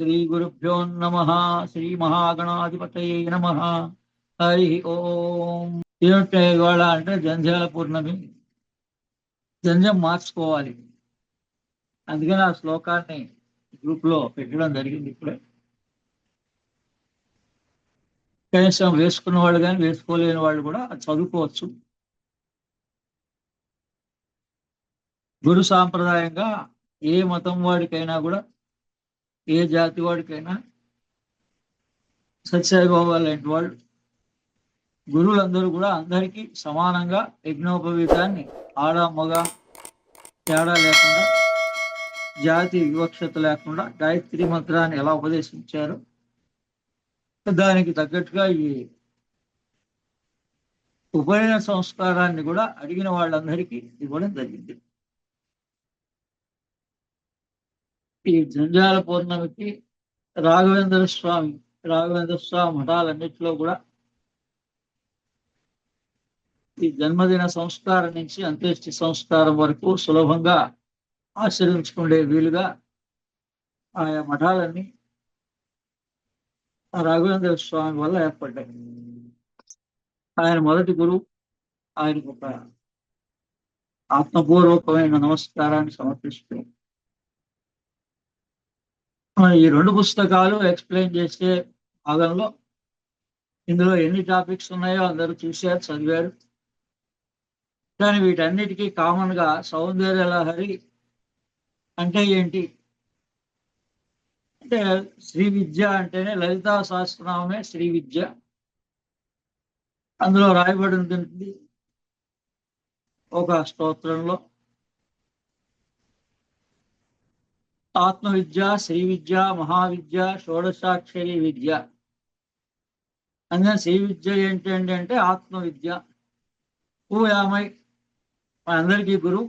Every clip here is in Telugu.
శ్రీ గురుభ్యో నమః. శ్రీ మహాగణాధిపతయే నమః. హరి ఓం. ఏమిటి ఇవాళ అంటే జంధ్యాల పూర్ణమి. జంధ్యం మార్చుకోవాలి, అందుకని ఆ శ్లోకాన్ని గ్రూప్ లో పెట్టడం జరిగింది. ఇప్పుడే కనీసం వేసుకున్న వాళ్ళు కానీ వేసుకోలేని వాళ్ళు కూడా చదువుకోవచ్చు. గురు సాంప్రదాయంగా ఏ మతం వాడికైనా కూడా, ఏ జాతి వాడికైనా సత్యసాయిబాబా లాంటి వాళ్ళు గురువులందరూ కూడా అందరికీ సమానంగా యజ్ఞోపవీతాన్ని ఆడ మగ తేడా లేకుండా, జాతి వివక్షత లేకుండా గాయత్రి మంత్రాన్ని ఎలా ఉపదేశించారో దానికి తగ్గట్టుగా ఈ ఉపనయన సంస్కారాన్ని కూడా అడిగిన వాళ్ళందరికీ ఇవ్వడం జరిగింది. ఈ జంధ్యాల పౌర్ణమికి రాఘవేంద్ర స్వామి మఠాలన్నింటిలో కూడా ఈ జన్మదిన సంస్కారం నుంచి అంత్యేష్టి సంస్కారం వరకు సులభంగా ఆచరించుకునే వీలుగా ఆయా మఠాలన్నీ రాఘవేంద్ర స్వామి వల్ల ఏర్పడ్డాయి. ఆయన మొదటి గురువు. ఆయనకు ఒక ఆత్మపూర్వకమైన నమస్కారాన్ని సమర్పిస్తూ ఈ రెండు పుస్తకాలు ఎక్స్ప్లెయిన్ చేసే భాగంలో ఇందులో ఎన్ని టాపిక్స్ ఉన్నాయో అందరూ చూశారు, చదివారు. కానీ వీటన్నిటికీ కామన్ గా సౌందర్య లహరి అంటే ఏంటి అంటే, శ్రీ విద్య అంటేనే లలితా సహస్రనామే శ్రీ విద్య. అందులో రాయబడి ఉంటుంది ఒక స్తోత్రంలో, ఆత్మ విద్య, శ్రీ విద్య, మహావిద్య, షోడశాక్షరి విద్య. అందుకని శ్రీ విద్య ఏంటండి అంటే ఆత్మ విద్య. పూయామై అందరికీ గురువు.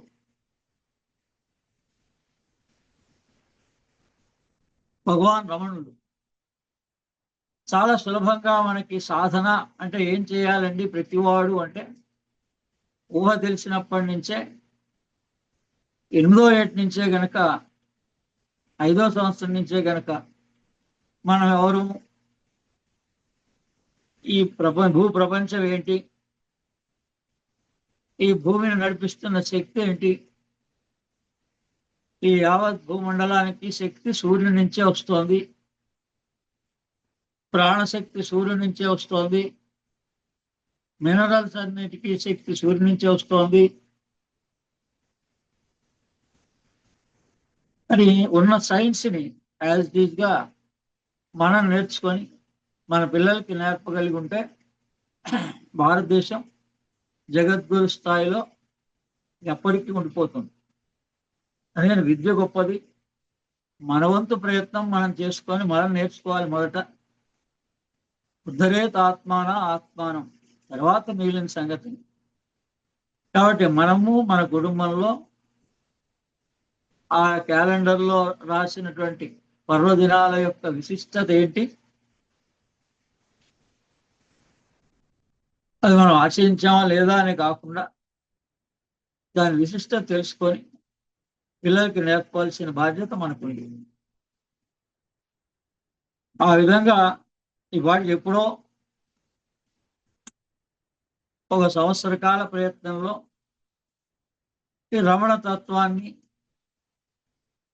భగవాన్ రమణుడు. చాలా సులభంగా మనకి సాధన అంటే ఏం చేయాలండి ప్రతివాడు అంటే, ఊహ తెలిసినప్పటి నుంచే 8వ ఏటి నుంచే గనక, 5వ సంవత్సరం నుంచే గనక మనం ఎవరు, ఈ భూ ప్రపంచం ఏంటి, ఈ భూమిని నడిపిస్తున్న శక్తి ఏంటి, ఈ యావత్ భూమండలానికి శక్తి సూర్యుడి నుంచే వస్తోంది, ప్రాణశక్తి సూర్యుడి నుంచే వస్తోంది, మినరల్స్ అన్నిటికీ శక్తి సూర్యుడి నుంచే వస్తోంది. మరి ఉన్న సైన్స్ ని యాజ్ డీజ్ గా మనం నేర్చుకొని మన పిల్లలకి నేర్పగలిగి ఉంటే భారతదేశం జగద్గురు స్థాయిలో ఎప్పటికీ ఉండిపోతుంది. అందుకని విద్య గొప్పది. మన వంతు ప్రయత్నం మనం చేసుకొని మనం నేర్చుకోవాలి. మొదట ఉద్ధరేత్ ఆత్మానం, తర్వాత మిగిలిన సంగతి. కాబట్టి మనము మన కుటుంబంలో ఆ క్యాలెండర్లో రాసినటువంటి పర్వదినాల యొక్క విశిష్టత ఏంటి, అది మనం ఆచరించామా లేదా అని కాకుండా దాని విశిష్టత తెలుసుకొని పిల్లలకి నేర్పాల్సిన బాధ్యత మనకు ఉంది. ఆ విధంగా ఇవాళ ఎప్పుడో ఒక సంవత్సర కాల ప్రయత్నంలో ఈ రమణ తత్వాన్ని,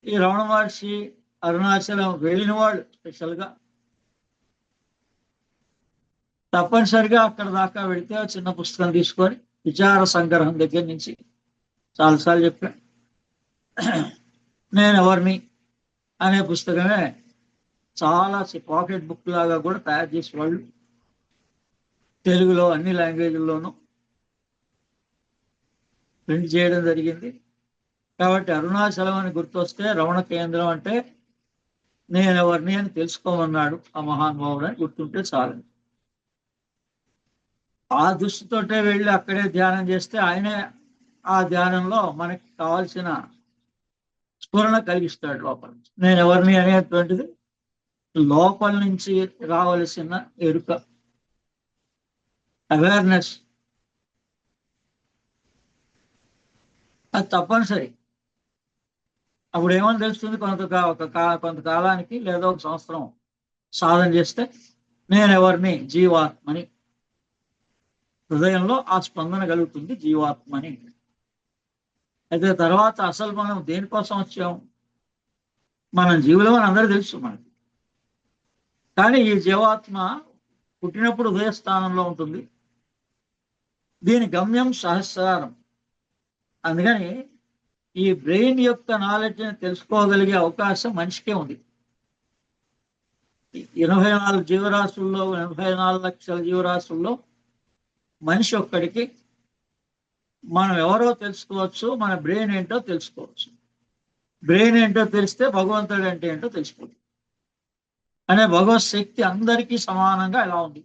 ఈ రమణ మహర్షి అరుణాచలం వెళ్ళిన వాళ్ళు స్పెషల్గా తప్పనిసరిగా అక్కడ దాకా వెళితే చిన్న పుస్తకం తీసుకొని విచార సంగ్రహం దగ్గర నుంచి చాలాసార్లు చెప్పా. నేను ఎవరిని అనే పుస్తకమే చాలా పాకెట్ బుక్ లాగా కూడా తయారు చేసి వాళ్ళు తెలుగులో అన్ని లాంగ్వేజ్ల్లోనూ ప్రింట్ చేయడం జరిగింది. కాబట్టి అరుణాచలం అని గుర్తొస్తే రమణ కేంద్రం అంటే నేను ఎవరిని అని తెలుసుకోమన్నాడు ఆ మహానుభావుడు అని గుర్తుంటే చాలు. ఆ దృష్టితోటే వెళ్ళి అక్కడే ధ్యానం చేస్తే ఆయనే ఆ ధ్యానంలో మనకి కావాల్సిన స్ఫురణ కలిగిస్తాడు. లోపల నేను ఎవరిని అనేటువంటిది లోపల నుంచి రావలసిన ఎరుక, అవేర్నెస్, అది తప్పనిసరి. అప్పుడు ఏమని తెలుస్తుంది, కొంతకాలానికి లేదా ఒక సంవత్సరం సాధన చేస్తే నేను ఎవరిని, జీవాత్మని. హృదయంలో ఆ స్పందన కలుగుతుంది, జీవాత్మని. అయితే తర్వాత అసలు మనం దేనికోసం వచ్చాం, మనం జీవులం అని అందరూ తెలుసు మనకి. కానీ ఈ జీవాత్మ పుట్టినప్పుడు హృదయ స్థానంలో ఉంటుంది. దీని గమ్యం సహస్రారం. అందుకని ఈ బ్రెయిన్ యొక్క నాలెడ్జ్ని తెలుసుకోగలిగే అవకాశం మనిషికే ఉంది. 84 జీవరాశుల్లో, 84 లక్షల జీవరాశుల్లో మనిషి ఒక్కడికి మనం ఎవరో తెలుసుకోవచ్చు, మన బ్రెయిన్ ఏంటో తెలుసుకోవచ్చు. బ్రెయిన్ ఏంటో తెలిస్తే భగవంతుడు అంటే ఏంటో తెలిసిపోతుంది. అనే భగవత్ శక్తి అందరికీ సమానంగా ఎలా ఉంది.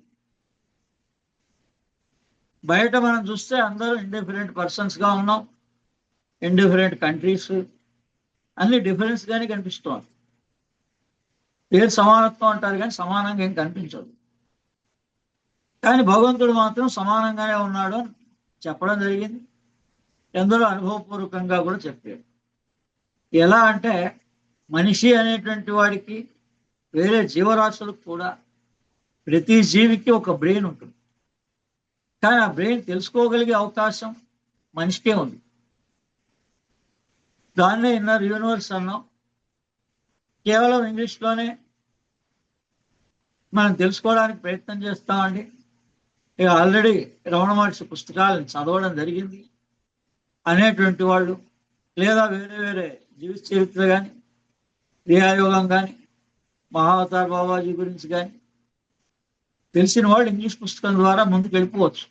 బయట మనం చూస్తే అందరూ ఇండిఫరెంట్ పర్సన్స్ గా ఉన్నాం, ఇండిఫరెంట్ కంట్రీస్, అన్ని డిఫరెన్స్ గానే కనిపిస్తుంది. పేరు సమానత్వం అంటారు కానీ సమానంగా ఏం కనిపించదు. కానీ భగవంతుడు మాత్రం సమానంగానే ఉన్నాడు అని చెప్పడం జరిగింది. ఎందరో అనుభవపూర్వకంగా కూడా చెప్పాడు. ఎలా అంటే మనిషి అనేటువంటి వాడికి, వేరే జీవరాశులకు కూడా ప్రతి జీవికి ఒక బ్రెయిన్ ఉంటుంది. కానీ ఆ బ్రెయిన్ తెలుసుకోగలిగే అవకాశం మనిషికే ఉంది. దాన్నే ఇన్నర్ యూనివర్స్ అన్నాం. కేవలం ఇంగ్లీష్లోనే మనం తెలుసుకోవడానికి ప్రయత్నం చేస్తామండి. ఇక ఆల్రెడీ రమణ మహర్షి పుస్తకాలను చదవడం జరిగింది అనేటువంటి వాళ్ళు, లేదా వేరే వేరే జీవిత చరిత్ర కానీ, క్రియాయోగం కానీ, మహావతార్ బాబాజీ గురించి కానీ తెలిసిన వాళ్ళు ఇంగ్లీష్ పుస్తకం ద్వారా ముందుకు వెళ్ళిపోవచ్చు.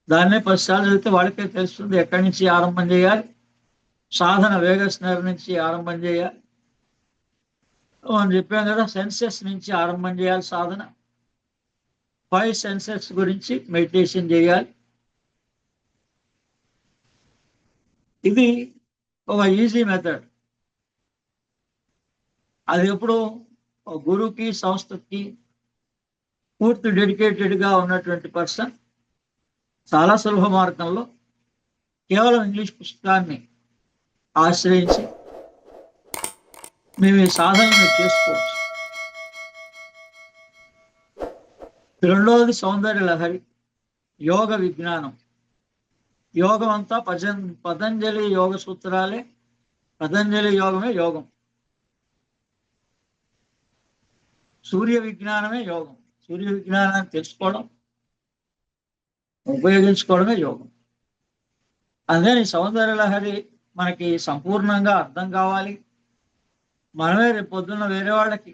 దాన్నే 10 సార్లు చదివితే వాళ్ళకే తెలుస్తుంది ఎక్కడి నుంచి ఆరంభం చేయాలి, సాధన వేగస్నర్ నుంచి ఆరంభం చేయాలి. మనం చెప్పాం కదా, సెన్సెస్ నుంచి ఆరంభం చేయాలి సాధన. 5 సెన్సెస్ గురించి మెడిటేషన్ చేయాలి. ఇది ఒక ఈజీ మెథడ్. అది ఎప్పుడు గురువుకి, సంస్థకి పూర్తి డెడికేటెడ్గా ఉన్నటువంటి పర్సన్ చాలా సులభ మార్గంలో కేవలం ఇంగ్లీష్ పుస్తకాన్ని ఆశ్రయించి మేము ఈ సాధనను చేసుకోవచ్చు. రెండవది సౌందర్య లహరి, యోగ విజ్ఞానం. యోగం అంతా పతంజలి యోగ సూత్రాలే. పతంజలి యోగమే యోగం. సూర్య విజ్ఞానమే యోగం. సూర్య విజ్ఞానాన్ని తెలుసుకోవడం, ఉపయోగించుకోవడమే యోగం. అందుకని సౌందర్య లహరి మనకి సంపూర్ణంగా అర్థం కావాలి. మనమే రేపు పొద్దున్న వేరే వాళ్ళకి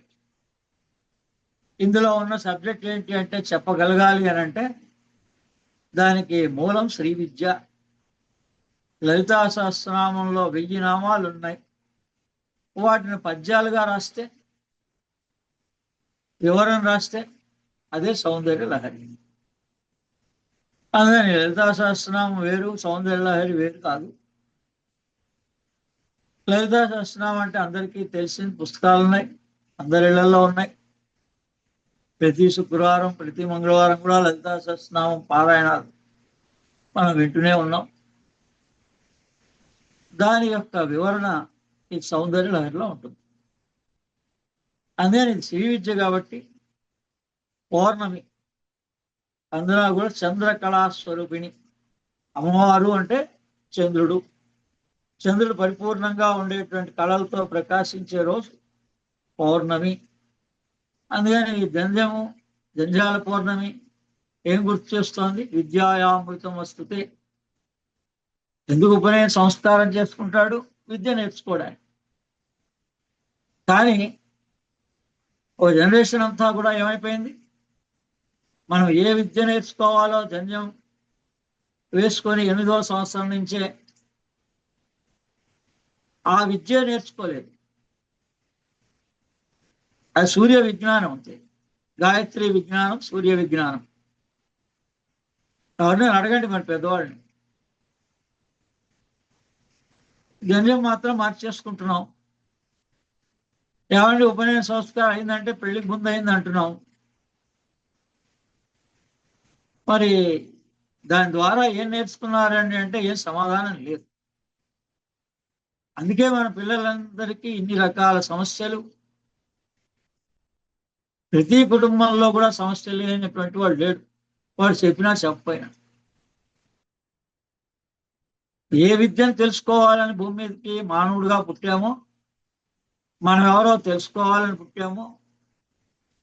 ఇందులో ఉన్న సబ్జెక్ట్ ఏంటి అంటే చెప్పగలగాలి అని అంటే దానికి మూలం శ్రీ విద్య. లలితా సహస్రనామంలో 1000 నామాలు ఉన్నాయి. వాటిని పద్యాలుగా రాస్తే, వివరణ రాస్తే అదే సౌందర్య లహరి. అందుకని లలితా సహస్రనామం వేరు, సౌందర్య లహరి వేరు కాదు. లలితా సహస్రనామం అంటే అందరికీ తెలిసిన పుస్తకాలు ఉన్నాయి, అందరి ఇళ్లలో ఉన్నాయి. ప్రతి శుక్రవారం, ప్రతి మంగళవారం కూడా లలితా సహస్రనామం పారాయణాలు మనం వింటూనే ఉన్నాం. దాని యొక్క వివరణ ఈ సౌందర్య లహరిలో ఉంటుంది. అందుకని ఇది శ్రీ విద్య కాబట్టి పౌర్ణమి అందులో కూడా చంద్రకళా స్వరూపిణి. అమ్మవారు అంటే చంద్రుడు. చంద్రుడు పరిపూర్ణంగా ఉండేటువంటి కళలతో ప్రకాశించే రోజు పౌర్ణమి. అందుకని ఈ జంధ్యాల పౌర్ణమి ఏం గుర్తు చేస్తోంది? విద్యాయామృతం వస్తుతే. ఎందుకు ఉపనయన సంస్కారం చేసుకుంటాడు? విద్య నేర్చుకోవడానికి. కానీ ఓ జనరేషన్ అంతా కూడా ఏమైపోయింది, మనం ఏ విద్య నేర్చుకోవాలో జంధ్యం వేసుకొని 8వ సంవత్సరం నుంచే ఆ విద్య నేర్చుకోలేదు. అది సూర్య విజ్ఞానం అంతే. గాయత్రి విజ్ఞానం, సూర్య విజ్ఞానం. ఎవరిని అడగండి మరి పెద్దవాళ్ళని. జంధ్యం మాత్రం మార్చేసుకుంటున్నాం. ఏమంటే ఉపనయన సంస్కారం అయిందంటే పెళ్లికి ముందు అయింది అంటున్నాం. మరి దాని ద్వారా ఏం నేర్చుకున్నారండి అంటే ఏం సమాధానం లేదు. అందుకే మన పిల్లలందరికీ ఇన్ని రకాల సమస్యలు. ప్రతి కుటుంబంలో కూడా సమస్యలు లేనటువంటి వాడు లేడు, వాడు చెప్పినా చెప్పపోయినా. ఏ విద్యను తెలుసుకోవాలని భూమి మీదకి మానవుడిగా పుట్టామో, మనం ఎవరో తెలుసుకోవాలని పుట్టామో,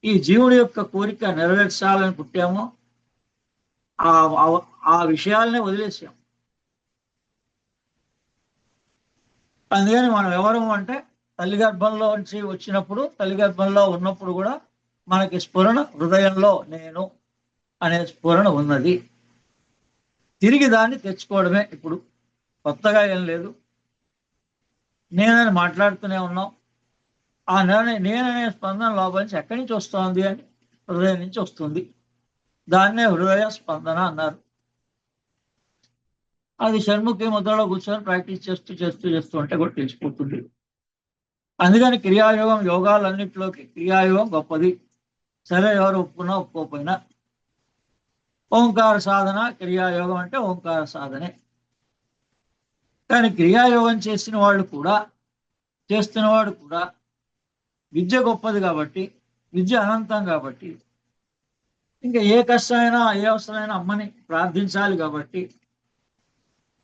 ఈ జీవుడి యొక్క కోరిక నెరవేర్చాలని పుట్టామో, ఆ విషయాలనే వదిలేసాం. అందుకని మనం ఎవరు అంటే తల్లి గర్భంలో నుంచి వచ్చినప్పుడు, తల్లి గర్భంలో ఉన్నప్పుడు కూడా మనకి స్ఫురణ, హృదయంలో నేను అనే స్ఫురణ ఉన్నది. తిరిగి దాన్ని తెచ్చుకోవడమే. ఇప్పుడు కొత్తగా ఏం లేదు. నేనని మాట్లాడుతూనే ఉన్నాం. ఆ నేననే స్పందన లోపల నుంచి ఎక్కడి నుంచి వస్తుంది అని హృదయం నుంచి వస్తుంది. దాన్నే హృదయ స్పందన అన్నారు. అది షణ్ముఖి ముద్రలో కూర్చొని ప్రాక్టీస్ చేస్తూ చేస్తూ చేస్తూ ఉంటే కూడా తెలిసిపోతుంది. అందుకని క్రియాయోగం, యోగాలన్నింటిలోకి క్రియాయోగం గొప్పది. సరే, ఎవరు ఒప్పుకున్నా ఒప్పుకోకపోయినా ఓంకార సాధన, క్రియాయోగం అంటే ఓంకార సాధనే. కానీ క్రియాయోగం చేస్తున్నవాడు కూడా విద్య గొప్పది కాబట్టి, విద్య అనంతం కాబట్టి, ఇంకా ఏ కష్టమైనా ఏ అవసరమైనా అమ్మని ప్రార్థించాలి కాబట్టి,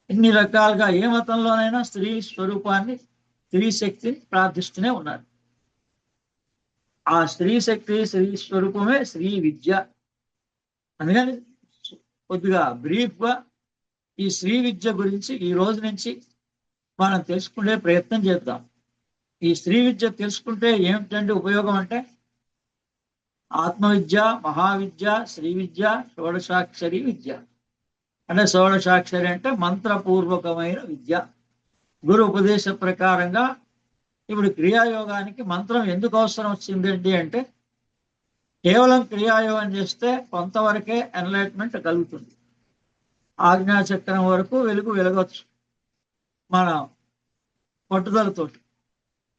ఇన్ని రకాలుగా ఏ మతంలోనైనా స్త్రీ స్వరూపాన్ని, స్త్రీ శక్తిని ప్రార్థిస్తూనే ఉన్నారు. ఆ స్త్రీ శక్తి, స్త్రీ స్వరూపమే శ్రీ విద్య. అందుకని కొద్దిగా బ్రీఫ్గా ఈ శ్రీ విద్య గురించి ఈ రోజు నుంచి మనం తెలుసుకునే ప్రయత్నం చేద్దాం. ఈ స్త్రీ విద్య తెలుసుకుంటే ఏమిటండి ఉపయోగం అంటే, ఆత్మవిద్య, మహావిద్య, శ్రీ విద్య, షోడశాక్షరి విద్య. అంటే షోడశాక్షరి అంటే మంత్రపూర్వకమైన విద్య. గురు ఉపదేశ ప్రకారంగా. ఇప్పుడు క్రియాయోగానికి మంత్రం ఎందుకు అవసరం వచ్చిందండి అంటే, కేవలం క్రియాయోగం చేస్తే కొంతవరకే ఎన్లైట్మెంట్ కలుగుతుంది. ఆజ్ఞాచక్రం వరకు వెలగవచ్చు మన పట్టుదలతోటి,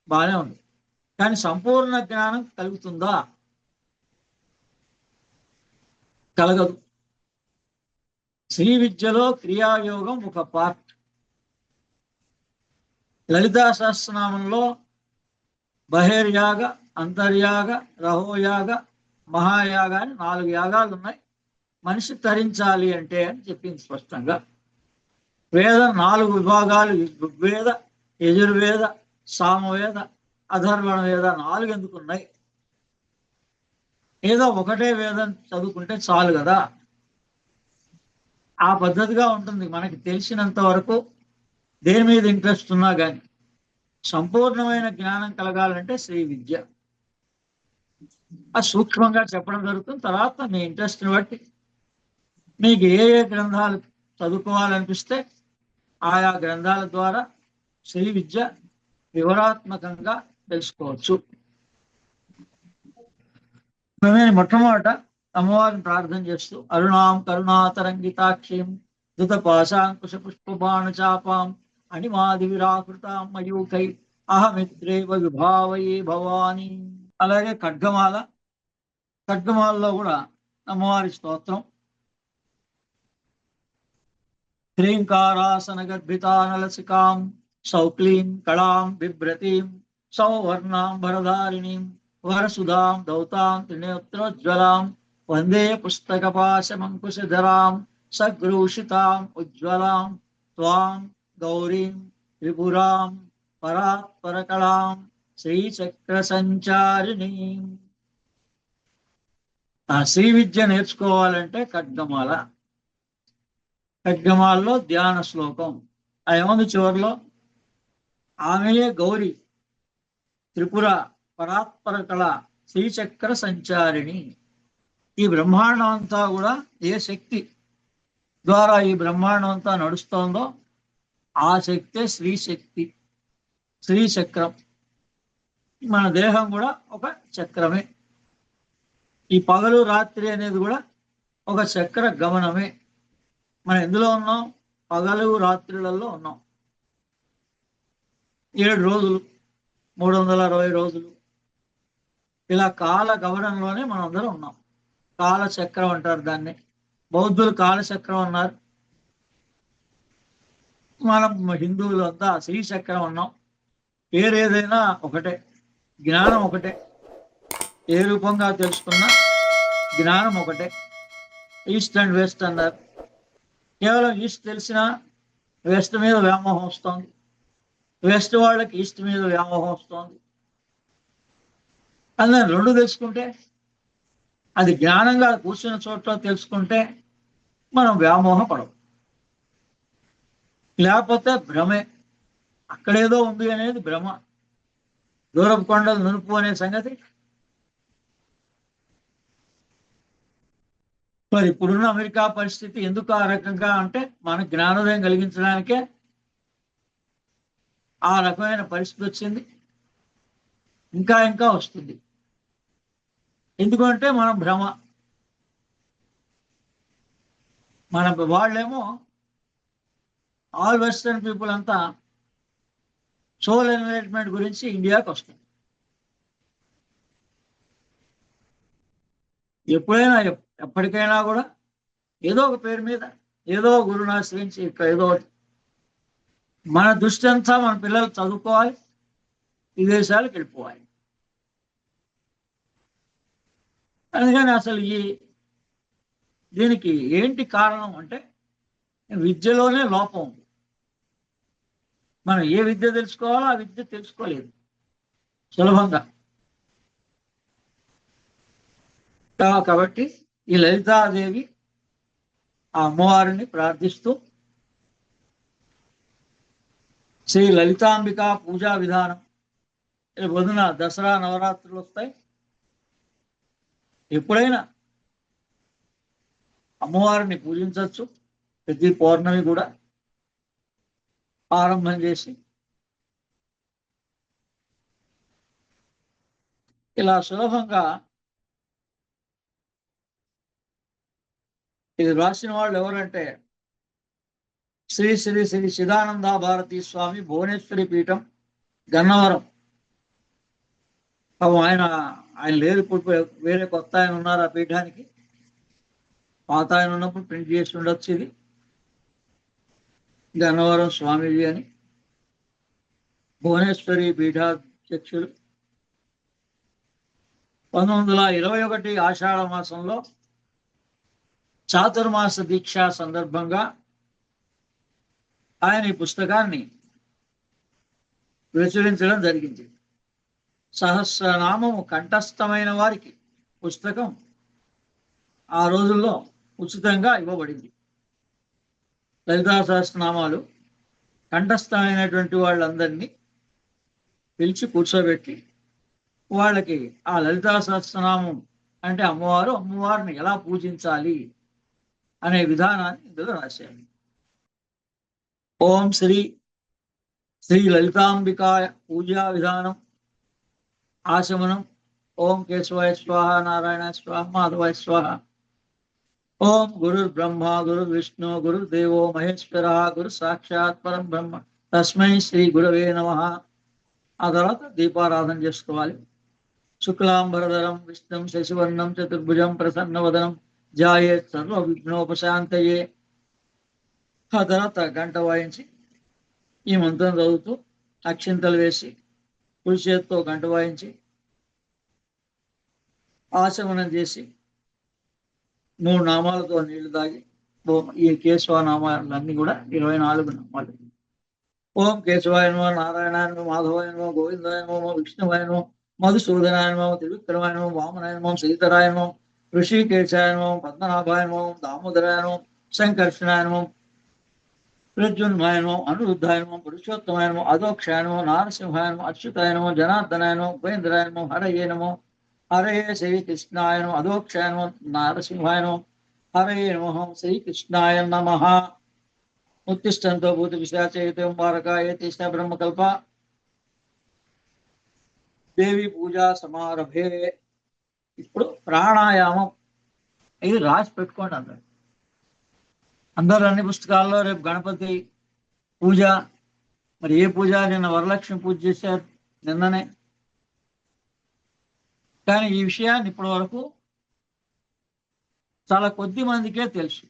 బాగానే ఉంది. కానీ సంపూర్ణ జ్ఞానం కలుగుతుందా? కలగదు. శ్రీ విద్యలో క్రియాయోగం ఒక పార్ట్. లలితా సహస్రనామంలో బహిర్యాగ, అంతర్యాగ, రహోయాగ, మహాయాగ అని 4 యాగాలు ఉన్నాయి. మనిషి తరించాలి అంటే అని చెప్పింది స్పష్టంగా. వేదం 4 విభాగాలు: ఋగ్వేద, యజుర్వేద, సామవేద, అధర్వణ వేద 4 ఎందుకు ఉన్నాయి? ఏదో ఒకటే వేదం చదువుకుంటే చాలు కదా. ఆ పద్ధతిగా ఉంటుంది. మనకి తెలిసినంత వరకు దేని మీద ఇంట్రెస్ట్ ఉన్నా కానీ సంపూర్ణమైన జ్ఞానం కలగాలంటే శ్రీ విద్య. అది సూక్ష్మంగా చెప్పడం జరుగుతుంది. తర్వాత మీ ఇంట్రెస్ట్ని బట్టి మీకు ఏ గ్రంథాలు చదువుకోవాలనిపిస్తే ఆయా గ్రంథాల ద్వారా శ్రీ విద్య వివరాత్మకంగా తెలుసుకోవచ్చు. మేము మొట్టమొదట అమ్మవారిని ప్రార్థన చేస్తూ అరుణాం కరుణాతరంగితాక్షిం ధృత పాశాంకుశ పుష్పబాణ చాపాం అణిమాది విరాకృతాం మయూఖై అహమిత్రేవ విభావయే భవాని. అలాగే ఖడ్గమాలలో కూడా అమ్మవారి స్తోత్రం. హ్రీంకారాసన గర్భితానలసికాం సౌక్లీం కళాం బిభ్రతీం సౌవర్ణాం భరధారిణీం వరసుధాం దౌతాం త్రినేత్రోజ్వలాం వందే పుస్తకపాశమంకుశధరాం సగ్రూషితాం ఉజ్వలాం త్వాం గౌరీం త్రిపురాం పరాత్పరకళాం శ్రీచక్ర సంచారిణీం. ఆ శ్రీ విద్య నేర్చుకోవాలంటే ఖడ్గమాలలో ధ్యాన శ్లోకం ఏముంది చివరిలో? ఆమెయే గౌరీ, త్రిపుర, పరాత్పర కళ, శ్రీచక్ర సంచారిణి. ఈ బ్రహ్మాండం అంతా కూడా ఏ శక్తి ద్వారా ఈ బ్రహ్మాండం అంతా నడుస్తోందో ఆ శక్తే శ్రీశక్తి, శ్రీచక్రం. మన దేహం కూడా ఒక చక్రమే. ఈ పగలు రాత్రి అనేది కూడా ఒక చక్ర గమనమే. మనం ఎందులో ఉన్నాం? పగలు రాత్రులలో ఉన్నాం. 7 రోజులు, 360 రోజులు, ఇలా కాల గమనంలోనే మనం అందరం ఉన్నాం. కాలచక్రం అంటారు దాన్ని. బౌద్ధులు కాలచక్రం అన్నారు, మనం హిందువులు అంతా శ్రీచక్రం అన్నాం. పేరు ఏదైనా ఒకటే, జ్ఞానం ఒకటే. ఏ రూపంగా తెలుసుకున్నా జ్ఞానం ఒకటే. ఈస్ట్ అండ్ వెస్ట్ అన్నారు. కేవలం ఈస్ట్ తెలిసినా వెస్ట్ మీద వ్యామోహం వస్తుంది, వెస్ట్ వాళ్ళకి ఈస్ట్ మీద వ్యామోహం వస్తుంది. అందుకని రెండు తెలుసుకుంటే, అది జ్ఞానంగా కూర్చున్న చోట్ల తెలుసుకుంటే మనం వ్యామోహం పడవు. లేకపోతే భ్రమే, అక్కడేదో ఉంది అనేది భ్రమ. దూరపు కొండలు నునుపు అనే సంగతి మరి ఇప్పుడున్న అమెరికా పరిస్థితి ఎందుకు ఆ రకంగా అంటే మన జ్ఞానోదయం కలిగించడానికే ఆ రకమైన పరిస్థితి వచ్చింది, ఇంకా ఇంకా వస్తుంది. ఎందుకంటే మనం భ్రమ. మన వాళ్ళేమో ఆల్ వెస్టర్న్ పీపుల్ అంతా సోల్ ఎన్లైట్మెంట్ గురించి ఇండియాకి వస్తుంది. ఎప్పుడైనా ఎప్పటికైనా కూడా ఏదో ఒక పేరు మీద ఏదో గురువుని ఆశ్రయించి ఇక్కడ ఏదో మన దృష్టి అంతా మన పిల్లలు చదువుకోవాలి, విదేశాలకు వెళ్ళిపోవాలి. అందుకని అసలు దీనికి ఏంటి కారణం అంటే విద్యలోనే లోపం ఉంది. మనం ఏ విద్య తెలుసుకోవాలో ఆ విద్య తెలుసుకోలేదు సులభంగా. కాబట్టి ఈ లలితాదేవి ఆ అమ్మవారిని ప్రార్థిస్తూ శ్రీ లలితాంబిక పూజా విధానం. పొద్దున దసరా నవరాత్రులు వస్తాయి. ఎప్పుడైనా అమ్మవారిని పూజించవచ్చు. ప్రతి పౌర్ణమి కూడా ఆరంభం చేసి ఇలా సులభంగా ఇది రాసిన వాళ్ళు ఎవరంటే శ్రీ శ్రీ శ్రీ చిదానంద భారతీ స్వామి భువనేశ్వరి పీఠం గన్నవరం. ఆయన లేరు, ఇప్పుడు వేరే కొత్త ఆయన ఉన్నారు ఆ పీఠానికి. పాత ఆయన ఉన్నప్పుడు ప్రింట్ చేసి ఉండొచ్చు. ఇది గన్నవరం స్వామీజీ అని భువనేశ్వరి పీఠాధ్యక్షులు. 1921 ఆషాఢ మాసంలో చాతుర్మాస దీక్ష సందర్భంగా ఆయన ఈ పుస్తకాన్ని ప్రచురించడం జరిగింది. సహస్రనామము కంఠస్థమైన వారికి పుస్తకం ఆ రోజుల్లో ఉచితంగా ఇవ్వబడింది. లలితా సహస్రనామాలు కంఠస్థమైనటువంటి వాళ్ళందరినీ పిలిచి కూర్చోబెట్టి వాళ్ళకి ఆ లలితా సహస్రనామం అంటే అమ్మవారిని ఎలా పూజించాలి అనే విధానాన్ని ఇందులో రాశారు. ఓం శ్రీ శ్రీ లలితాంబికాయ పూజా విధానం ఆశమనం. ఓం కేశవాయ స్వాహ, నారాయణ స్వాహ, మాధవాయ స్వాహ. ఓం గురుర్ బ్రహ్మ గురుర్ విష్ణు గురుర్దేవో మహేశ్వర గురు సాక్షాత్ పరం బ్రహ్మ తస్మై శ్రీ గురవే నమః. ఆ తర్వాత దీపారాధన చేసుకోవాలి. శుక్లాంబరధరం విష్ణుం శశివర్ణం చతుర్భుజం ప్రసన్నవదనం ధ్యాయేత్ సర్వ విఘ్నోపశాంతయే. ఆ తర్వాత గంట వాయించి ఈ మంత్రం చదువుతూ అక్షింతలు వేసి కుడి చేతితో గంట వాయించి ఆచమనం చేసి 3 నామాలతో నీళ్లు తాగి ఈ కేశవ నామాలన్నీ కూడా 24 నామాలు. ఓం కేశవాయ నమో, నారాయణాయ నమో, మాధవాయ నమో, గోవిందాయ నమో, విష్ణువాయ నమో, మధుసూదనాయ నమో, త్రివిక్రమాయ నమో, వామనాయ నమో, శ్రీధరాయ నమో, ఋషికేశాయ నమో, పద్మనాభాయ నమో, దామోదరాయ నమో, సంకర్షణాయ నమో, ప్రద్యున్మాయ నమో, అనిరుద్ధాయ నమో, పురుషోత్తమాయ నమో, అధోక్షాయ నమో, నారసింహాయ నమో, అచ్యుతాయ నమో, జనార్దనాయ నమో, ఉపేంద్రాయ నమో, హరయే నమో, హరయే శ్రీకృష్ణాయ నమో, అధోక్షాయ నమో, నారసింహాయ నమో, హరయే నమో, శ్రీకృష్ణాయ నమః. ఉత్తిష్టంతో భూత పిశాచైతం వారకాయ తీష్ణ బ్రహ్మకల్ప దేవి పూజా సమారభే. ఇప్పుడు ప్రాణాయామం ఇది రాసి పెట్టుకోండి అందరూ అన్ని పుస్తకాల్లో. రేపు గణపతి పూజ, మరి ఏ పూజ? నిన్న వరలక్ష్మి పూజ చేశారు నిన్ననే. కానీ ఈ విషయాన్ని ఇప్పటి వరకు చాలా కొద్ది మందికే తెలుసు.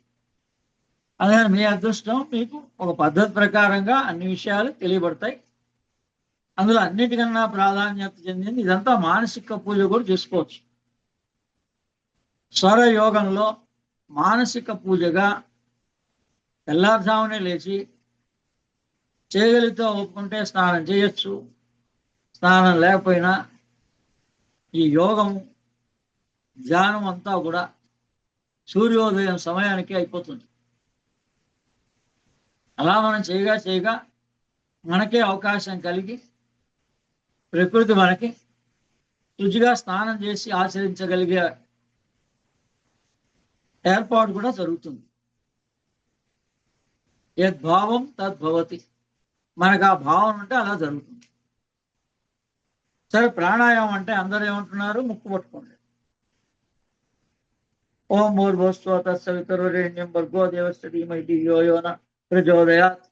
అందుకని మీ అదృష్టం, మీకు ఒక పద్ధతి ప్రకారంగా అన్ని విషయాలు తెలియబడతాయి. అందులో అన్నిటికన్నా ప్రాధాన్యత చెందింది ఇదంతా మానసిక పూజ కూడా చేసుకోవచ్చు. స్వర యోగంలో మానసిక పూజగా తెల్లారుజామునే లేచి చేయగలిగితే ఒప్పుకుంటే స్నానం చేయొచ్చు. స్నానం లేకపోయినా ఈ యోగం ధ్యానం అంతా కూడా సూర్యోదయం సమయానికి అయిపోతుంది. అలా మనం చేయగా చేయగా మనకే అవకాశం కలిగి ప్రకృతి మనకి శుచిగా స్నానం చేసి ఆచరించగలిగే ఏర్పాటు కూడా జరుగుతుంది. యద్భావం తద్భవతి, మనకు ఆ భావన ఉంటే అలా జరుగుతుంది. సరే, ప్రాణాయామం అంటే అందరూ ఏమంటున్నారు? ముక్కు పట్టుకోండి. ఓం భూర్భువస్సువః తత్సవితుర్వరేణ్యం భర్గో దేవస్య ధీమహి ధియో యో నః ప్రచోదయాత్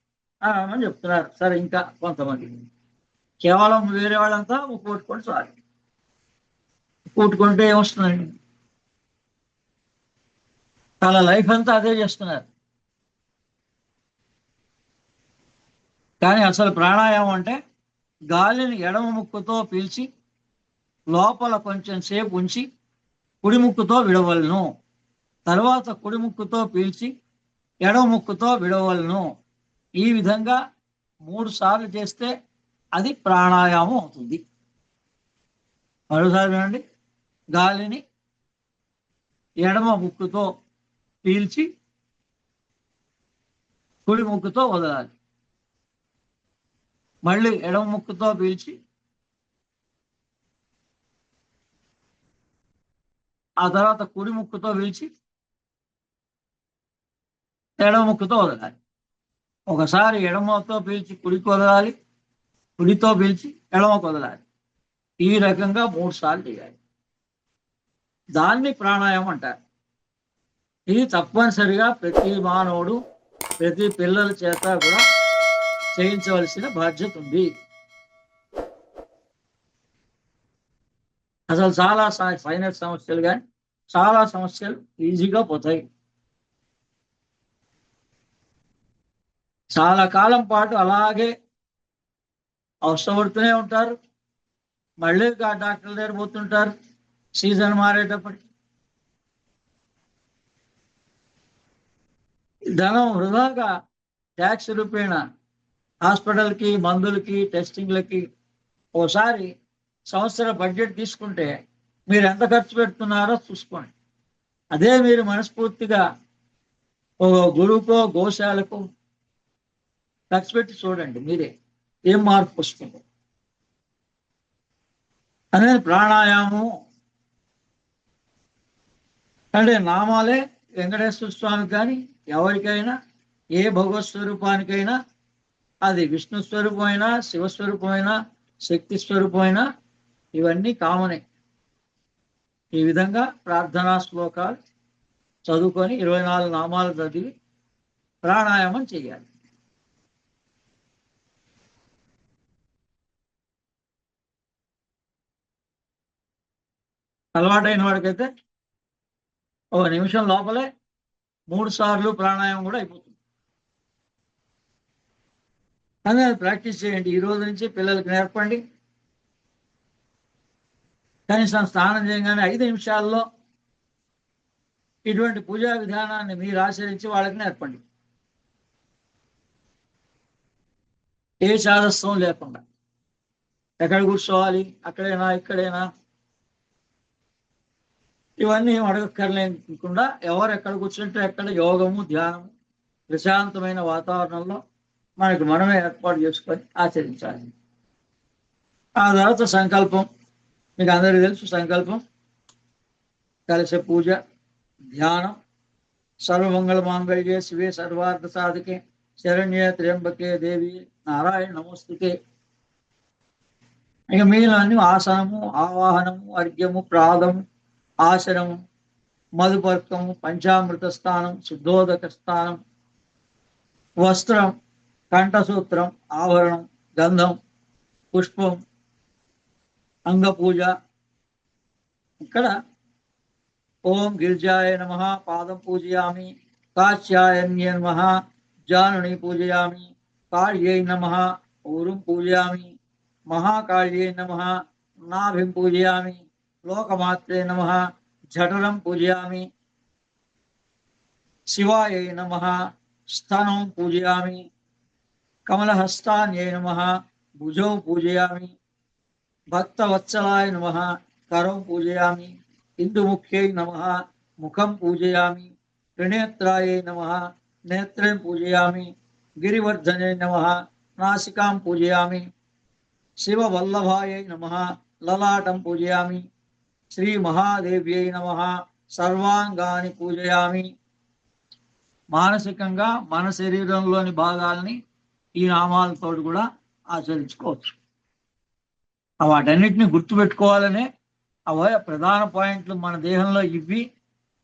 అని చెప్తున్నారు. సరే, ఇంకా కొంతమంది కేవలం వేరే వాళ్ళంతా ముక్కు పట్టుకోండి చాలు. ముక్కు పట్టుకుంటే ఏమొస్తుందండి? వాళ్ళ లైఫ్ అంతా అదే చేస్తున్నారు. కానీ అసలు ప్రాణాయామం అంటే గాలిని ఎడమ ముక్కుతో పీల్చి లోపల కొంచెం సేపు ఉంచి కుడి ముక్కుతో విడవలను, తర్వాత కుడి ముక్కుతో పీల్చి ఎడమ ముక్కుతో విడవలను. ఈ విధంగా 3 సార్లు చేస్తే అది ప్రాణాయామం అవుతుంది. మరోసారి వినండి. గాలిని ఎడమ ముక్కుతో పీల్చి కుడి ముక్కుతో వదలాలి. మళ్ళీ ఎడమ ముక్కుతో పీల్చి ఆ తర్వాత కుడి ముక్కుతో పీల్చి ఎడమ ముక్కుతో వదలాలి. ఒకసారి ఎడమతో పీల్చి కుడికి వదలాలి, కుడితో పీల్చి ఎడమకు వదలాలి. ఈ రకంగా 3 సార్లు చేయాలి. దాన్ని ప్రాణాయామం అంటారు. ఇది తప్పనిసరిగా ప్రతి మానవుడు, ప్రతి పిల్లల చేత కూడా చేయించవలసిన బాధ్యత ఉంది. అసలు చాలా సైనస్ సమస్యలు కానీ చాలా సమస్యలు ఈజీగా పోతాయి. చాలా కాలం పాటు అలాగే అవసరపడుతూనే ఉంటారు. మళ్ళీ డాక్టర్ల దగ్గర పోతుంటారు సీజన్ మారేటప్పటికి. ధనం వృధాగా ట్యాక్స్ రూపేణ హాస్పిటల్కి, మందులకి, టెస్టింగ్లకి ఓసారి సంవత్సర బడ్జెట్ తీసుకుంటే మీరు ఎంత ఖర్చు పెడుతున్నారో చూసుకోండి. అదే మీరు మనస్ఫూర్తిగా ఓ గురువుకో, గోశాలకు ఖర్చు పెట్టి చూడండి, మీరే ఏం మార్పు వస్తుంది అనేది. ప్రాణాయామం అంటే నామాలే వెంకటేశ్వర స్వామికి కానీ ఎవరికైనా, ఏ భగవత్ స్వరూపానికైనా, అది విష్ణు స్వరూపమైనా, శివస్వరూపమైనా, శక్తి స్వరూపమైనా ఇవన్నీ కామనే. ఈ విధంగా ప్రార్థనా శ్లోకాలు చదువుకొని 24 నామాలు చదివి ప్రాణాయామం చేయాలి. అలవాటైన వాడికైతే 1 నిమిషం లోపలే 3 సార్లు ప్రాణాయామం కూడా అయిపోతుంది. అని ప్రాక్టీస్ చేయండి. ఈ రోజు నుంచి పిల్లలకి నేర్పండి. కనీసం స్నానం చేయగానే 5 నిమిషాల్లో ఇటువంటి పూజా విధానాన్ని మీరు ఆచరించి వాళ్ళకి నేర్పండి. ఏ చాదస్తం లేకుండా. ఎక్కడ కూర్చోవాలి, అక్కడైనా ఇక్కడైనా ఇవన్నీ అడగక్కర్లేకుండా ఎవరు ఎక్కడ కూర్చుంటే ఎక్కడ యోగము, ధ్యానము ప్రశాంతమైన వాతావరణంలో మనకు మనమే ఏర్పాటు చేసుకొని ఆచరించాలి. ఆ తర్వాత సంకల్పం, మీకు అందరికీ తెలుసు. సంకల్పం, కలశ పూజ, ధ్యానం. సర్వమంగళ మాంగళ్యే శివే సర్వార్థ సాధకే శరణ్యే త్ర్యంబకే దేవి నారాయణ నమోస్తుతే. ఇక మిగిలినవన్నీ ఆసనము, ఆవాహనము, అర్ఘ్యము, ప్రాదము, ఆసనము, మధుపర్కము, పంచామృత స్థానం, శుద్ధోదక స్థానం, వస్త్రం, కంఠసూత్రం, ఆభరణం, గంధం, పుష్పం, అంగపూజ. ఇక్కడ ఓం గిరిజాయ నమః పాదం పూజయామి, కాశ్యాయన్యే నమః జానుని పూజయామి, కార్యై నమః ఊరుం పూజయామి, महाकाल्यै नमः नाभिं पूजयामि, लोकमात्रे नमः जठरं पूजयामि, शिवायै नमः स्तनं पूजयामि, कमलहस्तान्यै नमः भुजौ पूजयामि, भक्तवत्सलाय नमः करं पूजयामि, इंदुमुख्यै नमः मुखं पूजयामि, त्रिनेत्रायै नमः नेत्रं पूजयामि, गिरिवर्धने नमः नासिकां पूजयामि, शिववल्लभायै नमः ललाटं पूजयामि, श्री महादेव्यै नमः सर्वांगानि पूजयामि. మానసికంగా మన శరీరంలోని భాగాల్ని ఈ నామాలతో కూడా ఆచరించుకోవచ్చు. వాటన్నిటిని గుర్తుపెట్టుకోవాలనే అవే ప్రధాన పాయింట్లు మన దేహంలో ఇవి.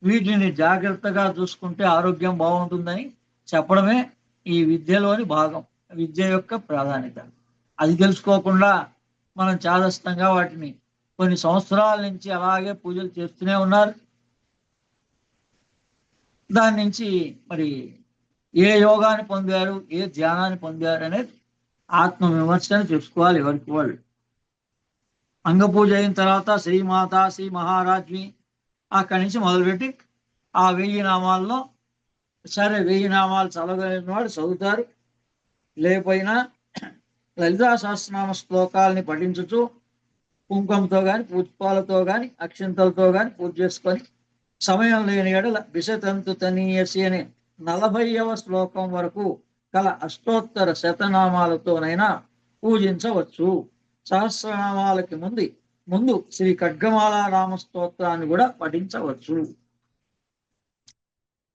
వీటిని జాగ్రత్తగా చూసుకుంటే ఆరోగ్యం బాగుంటుందని చెప్పడమే ఈ విద్యలోని భాగం, విద్య యొక్క ప్రాధాన్యత. అది తెలుసుకోకుండా మనం చాదస్తంగా వాటిని కొన్ని సంవత్సరాల నుంచి అలాగే పూజలు చేస్తూనే ఉన్నారు. దాని నుంచి మరి ఏ యోగాన్ని పొందారు, ఏ ధ్యానాన్ని పొందారు అనేది ఆత్మ విమర్శన చేసుకోవాలి ఎవరికి వాళ్ళు. అంగపూజ అయిన తర్వాత శ్రీమాత శ్రీ మహారాజ్ని అక్కడి నుంచి మొదలుపెట్టి ఆ 1000 నామాల్లో సరే 1000 నామాలు చదవగలిగిన వాడు చదువుతారు. లేకపోయినా లలితా సహస్రనామ శ్లోకాలని పఠించుతూ కుంకుమతో కానీ పుష్పాలతో కానీ అక్షంతలతో కానీ పూజ చేసుకొని సమయం లేని ఎడల విశతంతు తనీయసి అనే 40వ శ్లోకం వరకు గల అష్టోత్తర శతనామాలతోనైనా పూజించవచ్చు. సహస్రనామాలకి ముందు శ్రీ ఖడ్గమాల నామ స్తోత్రాన్ని కూడా పఠించవచ్చు.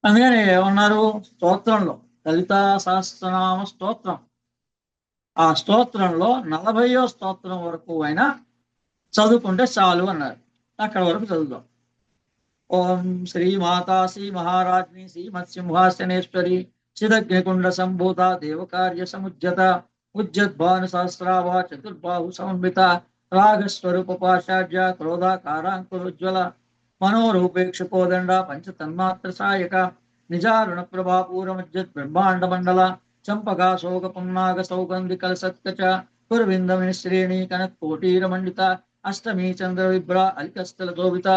అందుకని ఏమన్నారు స్తోత్రంలో, లలితా సహస్రనామ స్తోత్రం, ఆ స్తోత్రంలో 40వ స్తోత్రం వరకు అయినా చదువుకుంటే చాలు అన్నారు. అక్కడ వరకు చదువుదాం. ఓం శ్రీ మాతా శ్రీ మహారాజ్ని శ్రీమత్సింహాసనేశ్వరి చిదగ్నికుండ సంభూత దేవకార్య సముజ్జత ఉజ్జద్భాను సహస్రాభా చతుర్బాహు సమన్విత రాగస్వరూప పాషాఢ్య క్రోధాకారాంకురోజ్వల మనోరూపేక్షకోదండ పంచతన్మాత్ర సాయక నిజారుణ ప్రభాపూరమజ్జత్ బ్రహ్మాండ మండల చంపకా శోక పున్నాగ సౌగంధి కలసత్కచ కురవిందమిని శ్రేణి కనత్కోటీర మండిత అష్టమీ చంద్ర విభ్ర అలికస్థల శోభిత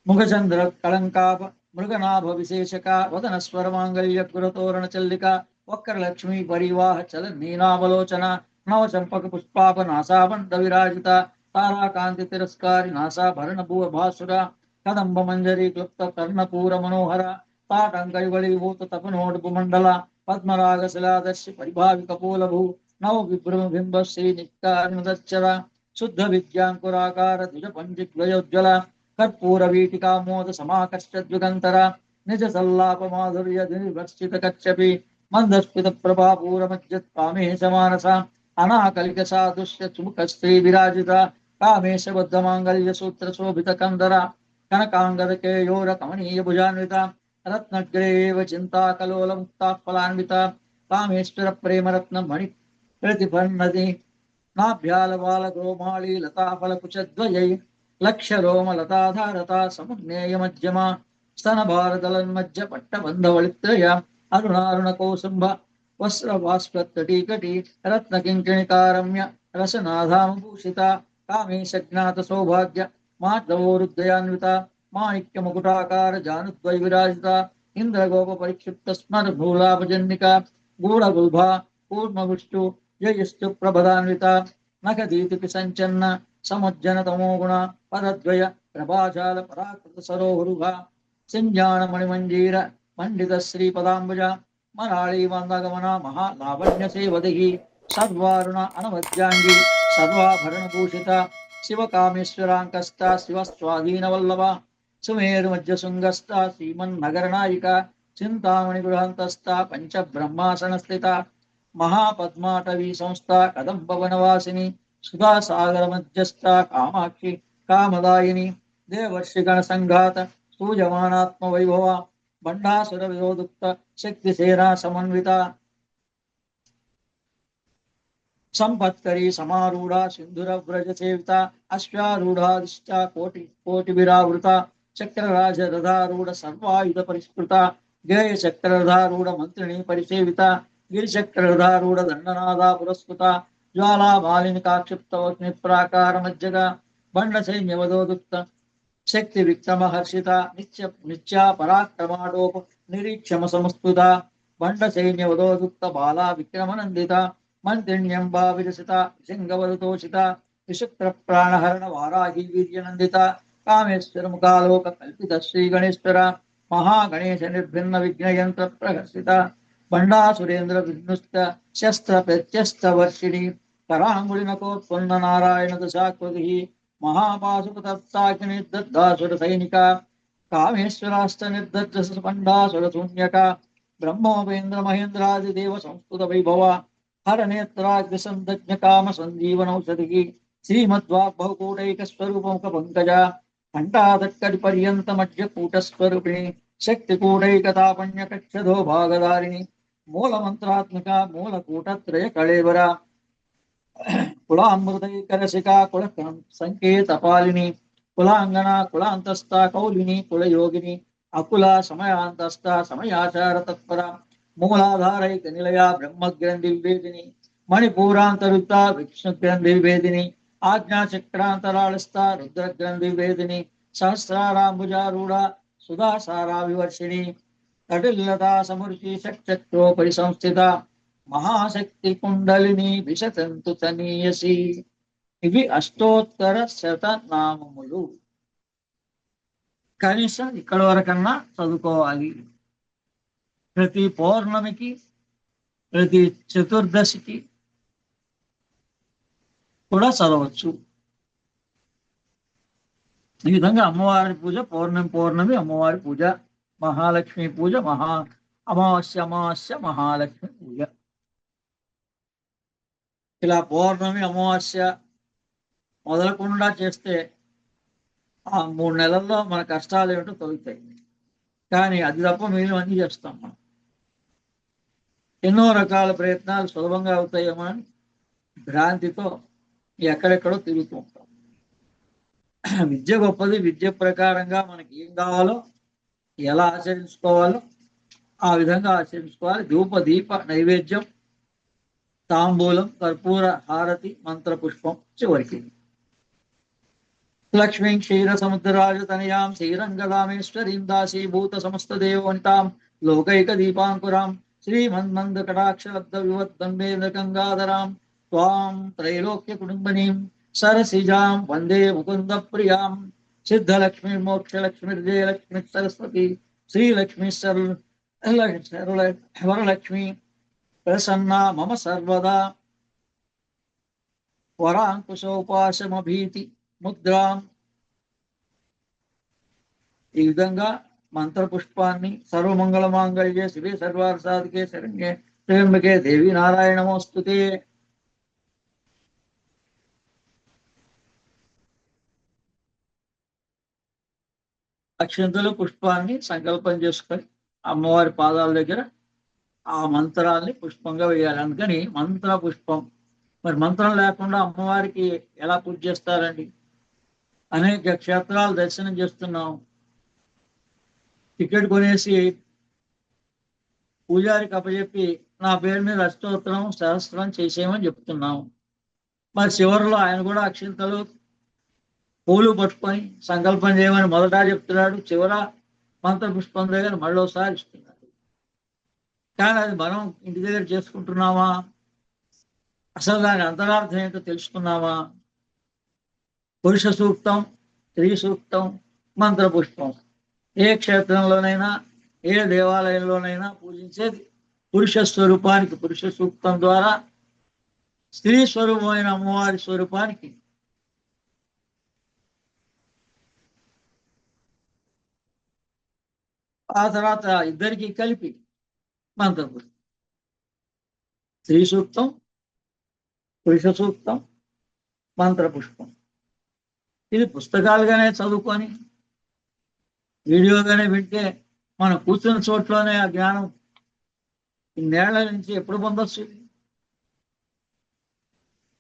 ముఖచంద్ర కళంకాప మృగనాభ విశేషక వదన స్వర మాంగళ్య పురతోరణ చల్లిక వక్ర లక్ష్మీ పరివాహ చల నీనావలోచన నవ చంపక పుష్పాప నాసాబండ విరాజిత తారాకాంతి తిరస్కారి నాసాభరణ భువ భాసుర కదంబ మంజరి క్లుప్త కర్ణపూర మనోహర తాటంకయుగళి భూత తపనోడుపు మండల పద్మరాగ శిలాదర్శి పరిభావి కపోలభూ నవ విభ్రమ బింబ శ్రీ నిత్యారుణదచ్చర శుద్ధ విద్యాంకురాకార ద్విజ పంచిద్వయోజ్వల కర్పూర వీటికామోద సమాకర్షద్యుగంతర నిజ సల్లాప మాధుర్య నిర్వర్షిత కచ్చపి మందస్ఫిత ప్రభాపూర మజ్జత్ కామేశ మానస అనాకలిక సాదృశ్య చుముఖ స్త్రీ విరాజిత కామేశ బద్ధ మాంగళ్య సూత్ర శోభిత కందర కనకాంగద కేయోర కమనీయ భుజాన్విత రత్నగ్రేవ చింతా కలోల ముక్తా ఫలాన్విత కామేశ్వర ప్రేమరత్న మణి ప్రతిపన్నది నాభ్యాల బాల గోమాళి లతాఫల కుచద్వయై లక్ష రోమ లతాధారత సమున్నేయ మధ్యమ స్తన భారతలన్మజ్జ పట్టబంధవళిత్రయ అరుణారుణ కౌసుంభ వస్త్ర వాస్పత్తటీకటి రత్న కింకిణికారమ్య రసనాధామభూషిత కామేశ జ్ఞాత సౌభాగ్య మాధవోరుద్దయాన్విత మాణిక్య ముకుటాకార జానుద్వై విరాజిత ఇంద్రగోప పరిక్షిప్త స్మర భూలాభజన్నిక గూఢగుల్భ కూర్మగుష్టు జయస్తు ప్రభదాన్విత నఖదీతికి సంచన్న సముజ్జన తమోగుణ పదద్వయ ప్రభాజాల పరాకృత సరోహరుఘ సంజ్ఞాన మణిమంజీర మండిత శ్రీపదాంబుజ మరాళీ మందగమన మహాలావణ్య సేవదిహి సర్వారుణ అనవద్యాంగి సర్వాభరణ భూషిత శివకామేశ్వరాంకస్త శివస్వాధీన వల్లభ సుమేరు మధ్య శృంగస్థ శ్రీమన్నగర నాయిక చింతామణి గృహంతస్థ పంచబ్రహ్మాసన స్థిత మహాపద్మాటవీ సంస్థ కదంబ వనవాసిని సుధాసాగర మధ్యస్థ కామాక్షి కామదాయిని దేవర్షిగణ సంఘాత సూజమానాత్మ వైభవ బండాసుర విరోదుక్త శక్తి సేనా సమన్విత సంపత్కరీ సమారూఢ సింధుర వ్రజ సేవిత అశ్వారూఢాదిష్ట కోటి విరావృత చక్రరాజ రథారూఢ సర్వాయుధ పరిష్కృత గేయ చక్రరథారూఢ మంత్రిణి పరిసేవిత గిరిచక్రరథారూఢ దండనాథ పురస్కృత జ్వాలా మాలిని కాక్షిప్తవగ్ని ప్రాకార మధ్యగా బండ సైన్యవదోదుక్త శక్తి విక్రమహర్షిత నిత్యా పరాక్రమాడోప నిరీక్షమ సంస్థుత బండ సైన్యవదోదుక్త బాలా విక్రమనందిత మంత్రిణ్యంబా విరసిత శృంగవదతోషిత విశుక్ర ప్రాణహరణ వారాహి వీర్యనందిత కామేశ్వర ముఖాలోక కల్పిత శ్రీ గణేశ్వర మహాగణేశ నిర్భిన్న విఘ్నయంత్ర ప్రహర్షిత బండాసురేంద్ర విఘ్నుస్త శస్త్ర ప్రత్యస్త వర్షిణి కరాంగుళినకోత్పన్న నారాయణ దశాకృతి महापाशुपतप्ताग्निर्दग्धासुर सैनिका कामेश्वरास्त निर्दग्ध पंडासुर शून्यका ब्रह्मोपेन्द्र महेन्द्रादिदेव संस्कृत वैभव हर नेत्राग्र संदज्ञ काम संजीवनौषधि श्रीमद्वाग्भवकूटैक स्वरूप मुख पंकजा घंटादक्कടി पर्यंत मध्य कूट स्वरूपिणी शक्तिकूटैकतापण्य कक्षधो भागधारिणी मूल मंत्रात्मिका मूलकूटत्रय कळेवरा कुलामृतैकरसिका कुल संकेतपालिनी कुलांगना कुलांतस्था कौलिनी कुलयोगिनी अकुला समयांतस्था समयाचार तत्परा मूलाधारैक निलया ब्रह्मग्रंथि विभेदिनी मणिपूरांतरुता विष्णुग्रंथि विभेदिनी आज्ञाचक्रांतरालस्था रुद्रग्रंथि विभेदिनी सहस्राराम्बुजारूढ़ा सुधासारा विवर्षिणी कटिलता समृचि षट्चक्रोपरि संस्थिता महाशक्ति कुंडलिनी विशतंतु तनीयसी ఇవి అష్టోత్తర శతనామములు. కనీసం ఇక్కడ వరకన్నా చదువుకోవాలి. ప్రతి పౌర్ణమికి ప్రతి చతుర్దశికి కూడా చదవచ్చు. ఈ విధంగా అమ్మవారి పూజ పౌర్ణమి అమ్మవారి పూజ, మహాలక్ష్మి పూజ అమావాస్య మహాలక్ష్మి పూజ. ఇలా పౌర్ణమి అమావాస్య మొదలకుండా చేస్తే ఆ 3 నెలల్లో మన కష్టాలు ఏమిటో తొలుగుతాయి. కానీ అది తప్ప మేము అన్నీ చేస్తాం. మనం ఎన్నో రకాల ప్రయత్నాలు సులభంగా అవుతాయేమో అని భ్రాంతితో ఎక్కడెక్కడో తిరుగుతూ ఉంటాం. విద్య గొప్పది. విద్య ప్రకారంగా మనకి ఏం కావాలో ఎలా ఆచరించుకోవాలో ఆ విధంగా ఆచరించుకోవాలి. ధూప దీప నైవేద్యం, తాంబూలం, కర్పూర హారతి, మంత్ర పుష్పం చివరికి. లక్ష్మీం క్షీర సముద్రరాజతనయాం శ్రీరంగదామేశ్వరీం దాసీభూత సమస్త దేవవనితాం లోకైక దీపాంకురాం శ్రీమన్మంద కటాక్షలబ్ధ వివద్దంబేంద్ర గంగాధరాం త్వాం త్రైలోక్య కుటుంబనీం సరసిజాం వందే ముకుంద ప్రియాం సిద్ధలక్ష్మి మోక్షలక్ష్మిర్జయలక్ష్మి సరస్వతి శ్రీలక్ష్మి వరలక్ష్మి ప్రసన్నా మమ సర్వదా వరాంకుశోపాశమభీతి ముద్రాం. ఈ విధంగా మంత్రపుష్పాన్ని సర్వమంగళ మాంగళ్యే శివే సర్వార్థసాధికే శరణ్యే త్ర్యంబకే దేవి నారాయణమోస్తుతే. అక్షంతలు పుష్పాన్ని సంకల్పం చేసుకొని అమ్మవారి పాదాల దగ్గర ఆ మంత్రాల్ని పుష్పంగా వేయాలి. అందుకని మంత్ర పుష్పం. మరి మంత్రం లేకుండా అమ్మవారికి ఎలా పూజ చేస్తారండి? అనేక క్షేత్రాలు దర్శనం చేస్తున్నాం. టికెట్ కొనేసి పూజారికి అప్పచెప్పి నా పేరు మీద అష్టోత్తరం సహస్రం చేసేయమని చెప్తున్నాం. మరి చివరిలో ఆయన కూడా అక్షింతలు పూలు పట్టుకొని సంకల్పం చేయమని మొదట చెప్తున్నాడు, చివర మంత్ర పుష్పం దగ్గర మళ్ళోసారి ఇస్తున్నాడు. కానీ అది మనం ఇంటి దగ్గర చేసుకుంటున్నామా? అసలు దాని అంతరార్థం ఏంటో తెలుసుకున్నామా? పురుష సూక్తం, స్త్రీ సూక్తం, మంత్ర పుష్పం ఏ క్షేత్రంలోనైనా ఏ దేవాలయంలోనైనా పూజించేది పురుష స్వరూపానికి పురుష సూక్తం ద్వారా, స్త్రీ స్వరూపమైన అమ్మవారి స్వరూపానికి ఆ తర్వాత ఇద్దరికి కలిపి మంత్ర పుష్పం. స్త్రీ సూక్తం, పురుష సూక్తం, మంత్ర పుష్పం. ఇది పుస్తకాలుగానే చదువుకొని వీడియోగానే వింటే మనం కూర్చున్న చోట్లోనే ఆ జ్ఞానం ఇన్నేళ్ల నుంచి ఎప్పుడు పొందొచ్చు?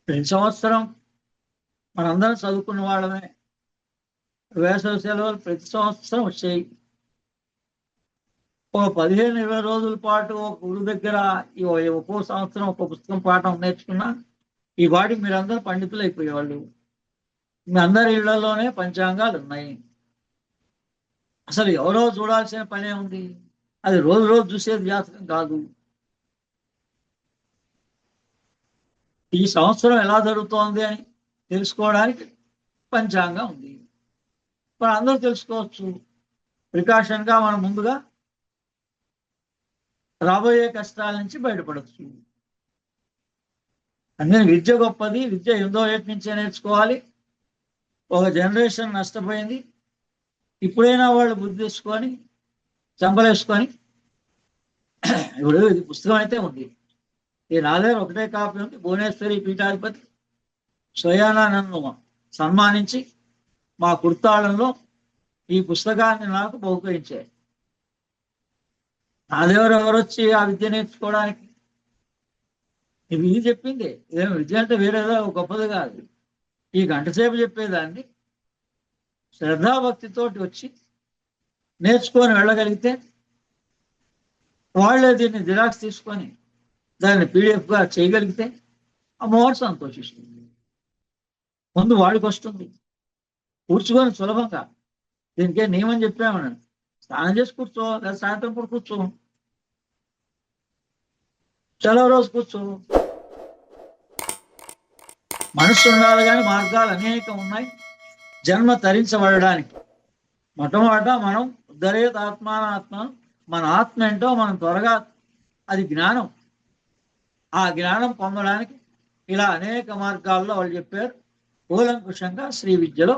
ప్రతి సంవత్సరం మనందరం చదువుకున్న వాళ్ళమే. వేసవి సెలవులు ప్రతి సంవత్సరం వచ్చాయి. ఓ 15-20 రోజుల పాటు ఒక గురువు దగ్గర ఒక్కో సంవత్సరం ఒక పుస్తకం పాఠం నేర్చుకున్నా ఈ వాటికి మీరందరూ పండితులు అయిపోయేవాళ్ళు. మీ అందరి ఇళ్లలోనే పంచాంగాలు ఉన్నాయి. అసలు ఎవరో చూడాల్సిన పనే ఉంది. అది రోజు రోజు చూసేది జాతకం కాదు. ఈ సంవత్సరం ఎలా జరుగుతోంది అని తెలుసుకోవడానికి పంచాంగం ఉంది. మరి అందరూ తెలుసుకోవచ్చు. ప్రికాషన్గా మనం ముందుగా రాబోయే కష్టాల నుంచి బయటపడవచ్చు. అందుకని విద్య గొప్పది. విద్య 8వ ఏటి నుంచే నేర్చుకోవాలి. ఒక జనరేషన్ నష్టపోయింది. ఇప్పుడైనా వాళ్ళు బుద్ధి తెచ్చుకొని చంపలేసుకొని, ఇప్పుడు ఇది పుస్తకం అయితే ఉంది, ఈ నాదేరు ఒకటే కాపీ ఉంది. భువనేశ్వరి పీఠాధిపతి స్వయానా నన్ను సన్మానించి మా కుర్తాళంలో ఈ పుస్తకాన్ని నాకు బహుకరించారు. నాదేవరు ఎవరొచ్చి ఆ విద్య నేర్చుకోవడానికి? ఇది చెప్పింది. ఇదేమి విద్య అంటే వేరేదో గొప్పది కాదు. ఈ గంట సేపు చెప్పేదాన్ని శ్రద్ధాభక్తితోటి వచ్చి నేర్చుకొని వెళ్ళగలిగితే వాళ్ళే దీన్ని జిరాక్స్ తీసుకొని దాన్ని పీడిఎఫ్గా చేయగలిగితే అమ్మవారు సంతోషిస్తుంది. ముందు వాడికి వస్తుంది. కూర్చుకొని సులభంగా దీనికే నియమం చెప్పామని స్నానం చేసి కూర్చో, లేదా సాయంత్రం కూడా కూర్చో, సెలవు రోజు కూర్చో. మనస్సు ఉండాలి కానీ మార్గాలు అనేకం ఉన్నాయి జన్మ తరించబడడానికి. మొట్టమొదట మనం ఉద్ధరేత్ ఆత్మానాత్మ, మన ఆత్మ ఏంటో మనం త్వరగా, అది జ్ఞానం. ఆ జ్ఞానం పొందడానికి ఇలా అనేక మార్గాల్లో వాళ్ళు చెప్పారు. కూలంకుషంగా శ్రీ విద్యలో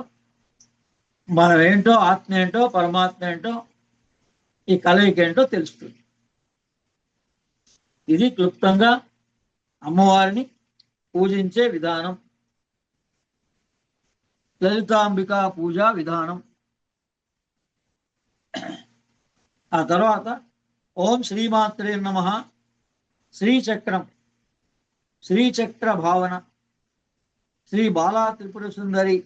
మనం ఏంటో, ఆత్మ ఏంటో, పరమాత్మ ఏంటో, ఈ కలయిక ఏంటో తెలుస్తుంది. ఇది క్లుప్తంగా అమ్మవారిని పూజించే విధానం, లలితాంబికా పూజా విధానం. ఆ తర్వాత ఓం శ్రీమాత్రే నమః, శ్రీచక్రం, శ్రీచక్ర భావన, శ్రీ బాలా త్రిపుర సుందరి,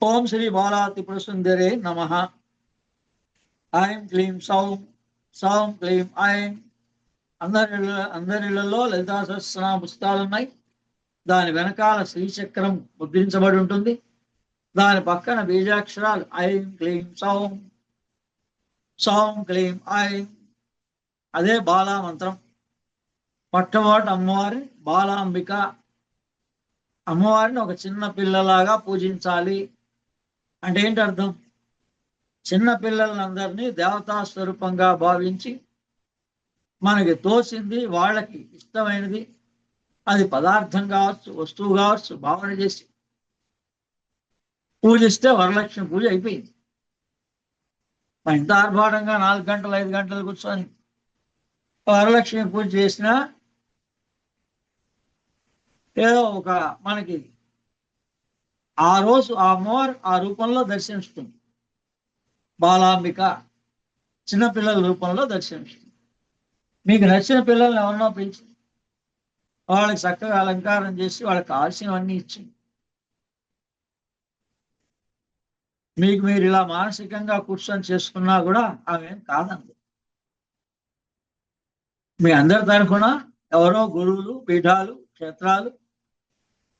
ఓం శ్రీ బాలా త్రిపుర సుందరే నమః. ఐం క్లీం సౌం, సౌం క్లీం ఐం. అందరిళ్లలో లలితా సహస్రనామ పుస్తకాలు ఉన్నాయి. దాని వెనకాల శ్రీచక్రం ముద్రించబడి ఉంటుంది. దాని పక్కన బీజాక్షరాలు ఐం క్లీం సౌం, సౌం క్లీం ఐం. అదే బాలా మంత్రం. మొట్టమొదటి అమ్మవారి బాలాంబిక, అమ్మవారిని ఒక చిన్న పిల్లలాగా పూజించాలి. అంటే ఏంటి అర్థం? చిన్న పిల్లలందరినీ దేవతా స్వరూపంగా భావించి మనకి తోచింది, వాళ్ళకి ఇష్టమైనది, అది పదార్థం కావచ్చు, వస్తువు కావచ్చు, భావన చేసి పూజిస్తే వరలక్ష్మి పూజ అయిపోయింది. ఇంత ఆర్భాటంగా 4 గంటలు 5 గంటలు కూర్చొని వరలక్ష్మి పూజ చేసినా ఏదో ఒక మనకి ఆ రోజు ఆ అమ్మవారు ఆ రూపంలో దర్శిస్తుంది. బాలాంబిక చిన్నపిల్లల రూపంలో దర్శిస్తుంది. మీకు నచ్చిన పిల్లల్ని ఎవరినో పిలిచి వాళ్ళకి చక్కగా అలంకారం చేసి వాళ్ళకి కావాల్సినవన్నీ ఇచ్చింది. మీకు మీరు ఇలా మానసికంగా కూర్చొని చేసుకున్నా కూడా ఆమె కాదండి. మీ అందరి తరఫున ఎవరో గురువులు, పీఠాలు, క్షేత్రాలు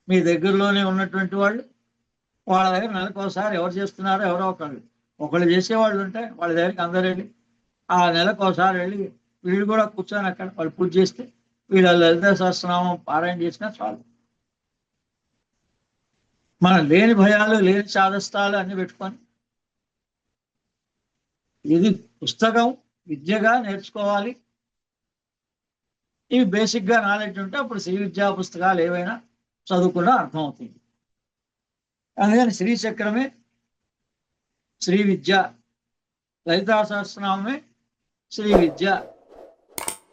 మీ దగ్గరలోనే ఉన్నటువంటి వాళ్ళు, వాళ్ళ దగ్గర నెలకోసారి ఎవరు చేస్తున్నారో ఎవరో ఒకళ్ళు చేసేవాళ్ళు ఉంటే వాళ్ళ దగ్గరికి అందరూ వెళ్ళి ఆ నెలకోసారి వెళ్ళి వీళ్ళు కూడా కూర్చొని అక్కడ వాళ్ళు పూజ చేస్తే వీళ్ళ లలిత సహస్రనామం పారాయణ చేసినా చాలు. మనం లేని భయాలు, లేని చాదస్తాలు అన్ని పెట్టుకొని ఇది పుస్తకం విద్యగా నేర్చుకోవాలి. ఇవి బేసిక్గా నాలెడ్జ్ ఉంటే అప్పుడు శ్రీ విద్యా పుస్తకాలు ఏవైనా చదువుకున్నా అర్థమవుతుంది. అందుకని శ్రీచక్రమే శ్రీ విద్య, లలితా సహస్రనామే శ్రీ విద్య,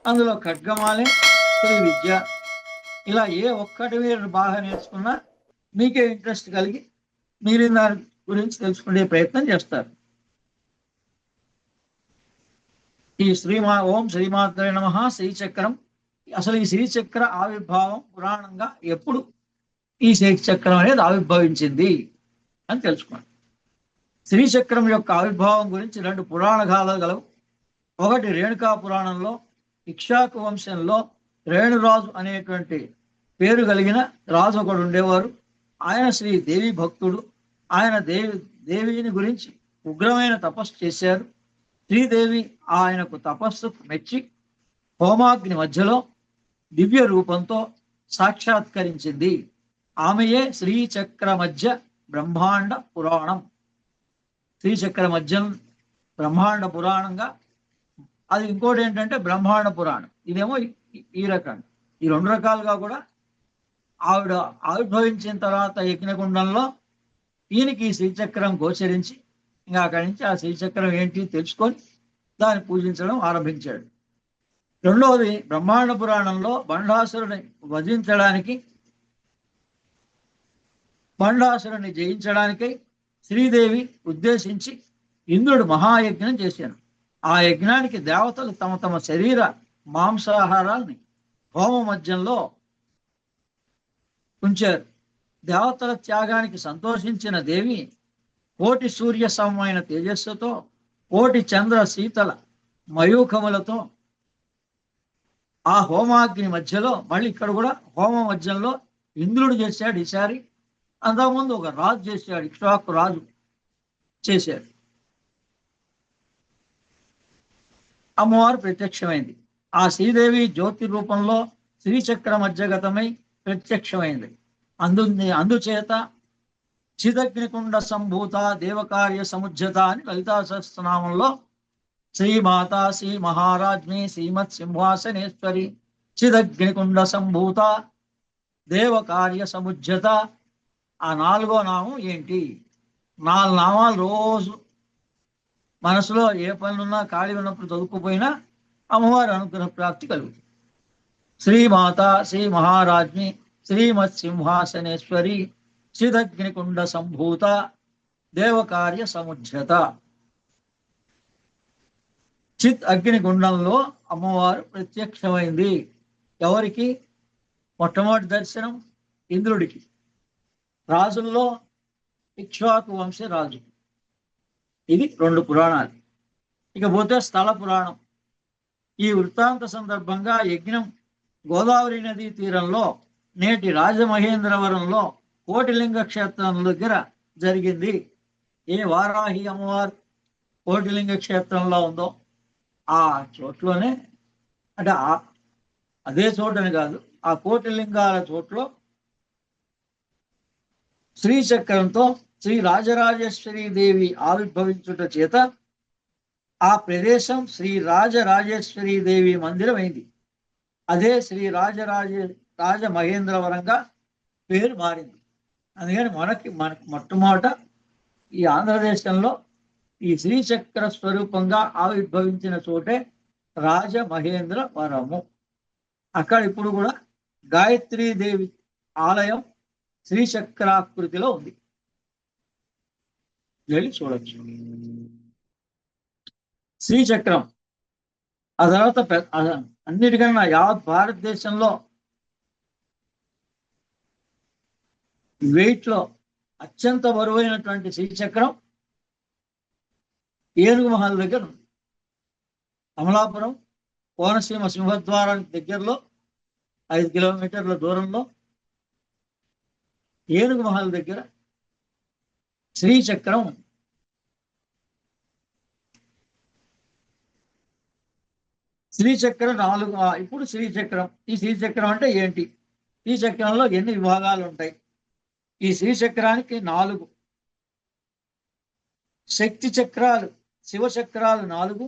అందులో ఖడ్గమాలే శ్రీ విద్య. ఇలా ఏ ఒక్కటి మీరు బాగా నేర్చుకున్నా మీకే ఇంట్రెస్ట్ కలిగి మీరు దాని గురించి తెలుసుకునే ప్రయత్నం చేస్తారు. ఈ ఓం శ్రీమాత్రే నమః శ్రీచక్రం. అసలు ఈ శ్రీచక్ర ఆవిర్భావం పురాణంగా ఎప్పుడు ఈ శ్రీచక్రం అనేది ఆవిర్భవించింది అని తెలుసుకోండి. శ్రీచక్రం యొక్క ఆవిర్భావం గురించి 2 పురాణ గాథలు గలవు. ఒకటి రేణుకా పురాణంలో ఇక్ష్వాకు వంశంలో రేణురాజు అనేటువంటి పేరు కలిగిన రాజు ఒకడు ఉండేవారు. ఆయన శ్రీ దేవి భక్తుడు. ఆయన దేవిని గురించి ఉగ్రమైన తపస్సు చేశారు. శ్రీదేవి ఆయనకు తపస్సుకు మెచ్చి హోమాగ్ని మధ్యలో దివ్య రూపంతో సాక్షాత్కరించింది. ఆమెయే శ్రీచక్ర మధ్య బ్రహ్మాండ పురాణం. శ్రీచక్ర మధ్యం బ్రహ్మాండ పురాణంగా, అది ఇంకోటి ఏంటంటే బ్రహ్మాండ పురాణం. ఇదేమో ఈ రకంగా, ఈ రెండు రకాలుగా కూడా ఆవిడ ఆవిర్భవించిన తర్వాత యజ్ఞకుండంలో ఈయనకి ఈ శ్రీచక్రం గోచరించి ఇంకా అక్కడి నుంచి ఆ శ్రీచక్రం ఏంటి తెలుసుకొని దాన్ని పూజించడం ఆరంభించాడు. రెండవది, బ్రహ్మాండ పురాణంలో బండాసురుని వధించడానికి, బండాసురుని జయించడానికై శ్రీదేవి ఉద్దేశించి ఇంద్రుడు మహాయజ్ఞం చేశాను. ఆ యజ్ఞానికి దేవతలు తమ తమ శరీర మాంసాహారాల్ని హోమ మధ్యంలో ఉంచారు. దేవతల త్యాగానికి సంతోషించిన దేవి కోటి సూర్య సమమైన తేజస్సుతో, కోటి చంద్ర శీతల మయూఖములతో ఆ హోమాగ్ని మధ్యలో, మళ్ళీ ఇక్కడ కూడా హోమ మధ్యంలో ఇంద్రుడు చేశాడు ఈసారి. అంతకుముందు ఒక రాజు చేశాడు, ఇక్ష్వాకు రాజు చేశాడు. అమ్మవారు ప్రత్యక్షమైంది. ఆ శ్రీదేవి జ్యోతి రూపంలో శ్రీచక్ర మధ్యగతమై ప్రత్యక్షమైంది. అందుచేత చిదగ్నికుండ సంభూత దేవకార్య సముజ్జత అని లలితా సహస్రనామంలో శ్రీమాత శ్రీ మహారాజ్ని శ్రీమత్ సింహాసనేశ్వరి చిదగ్నికుండ సంభూత దేవకార్య సముజ్జత. ఆ నాలుగో నామం ఏంటి? 4 నామాలు రోజు మనసులో ఏ పనులున్నా ఖాళీ ఉన్నప్పుడు చదువుకుపోయినా అమ్మవారి అనుగ్రహ ప్రాప్తి కలుగుతుంది. శ్రీమాత శ్రీ మహారాజ్ని శ్రీమత్ సింహాసనేశ్వరి చిదగ్నికుండ సంభూత దేవకార్య సముజ్జత. చిత్ అగ్నిగుండంలో అమ్మవారు ప్రత్యక్షమైంది. ఎవరికి? మొట్టమొదటి దర్శనం ఇంద్రుడికి. రాజుల్లో ఇక్ష్వాకు వంశ రాజు. ఇది 2 పురాణాలు. ఇకపోతే స్థల పురాణం. ఈ వృత్తాంత సందర్భంగా యజ్ఞం గోదావరి నదీ తీరంలో నేటి రాజమహేంద్రవరంలో కోటిలింగ క్షేత్రం దగ్గర జరిగింది. ఏ వారాహి అమ్మవారు కోటిలింగ క్షేత్రంలో ఉందో ఆ చోట్లోనే, అంటే అదే చోటని కాదు, ఆ కోటిలింగాల చోట్లో శ్రీచక్రంతో శ్రీ రాజరాజేశ్వరి దేవి ఆవిర్భవించుట చేత ఆ ప్రదేశం శ్రీ రాజరాజేశ్వరి దేవి మందిరం అయింది. అదే శ్రీ రాజమహేంద్రవరంగా పేరు మారింది. అందుకని మనకి మొట్టమొదట ఈ ఆంధ్రదేశంలో ఈ శ్రీచక్ర స్వరూపంగా ఆవిర్భవించిన చోటే రాజమహేంద్రవరము. అక్కడ ఇప్పుడు కూడా గాయత్రీదేవి ఆలయం శ్రీచక్రాకృతిలో ఉంది, వెళ్ళి చూడొచ్చు. శ్రీచక్రం ఆ తర్వాత అన్నిటికన్నా యావత్ భారతదేశంలో వెయిట్ లో అత్యంత బరువైనటువంటి శ్రీచక్రం ఏనుగు మహల్ దగ్గర ఉంది. అమలాపురం కోనసీమ సింహద్వారానికి దగ్గరలో 5 కిలోమీటర్ల దూరంలో ఏనుగు మహల్ దగ్గర శ్రీచక్రం. శ్రీచక్రం 4. ఇప్పుడు శ్రీచక్రం, ఈ శ్రీచక్రం అంటే ఏంటి? ఈ చక్రంలో ఎన్ని విభాగాలు ఉంటాయి? ఈ శ్రీచక్రానికి 4 శక్తి చక్రాలు, శివ చక్రాలు 4,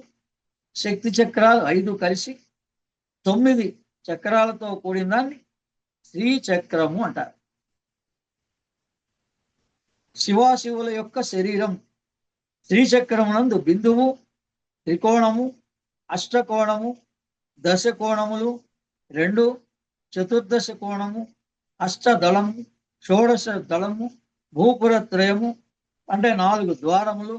శక్తి చక్రాలు 5 కలిసి 9 చక్రాలతో కూడిన దాన్ని శ్రీచక్రము అంటారు. శివాశివుల యొక్క శరీరం. శ్రీచక్రమునందు బిందువు, త్రికోణము, అష్టకోణము, దశకోణములు 2, చతుర్దశ కోణము, అష్టదళము, షోడశ దళము, భూపురత్రయము అంటే 4 ద్వారములు.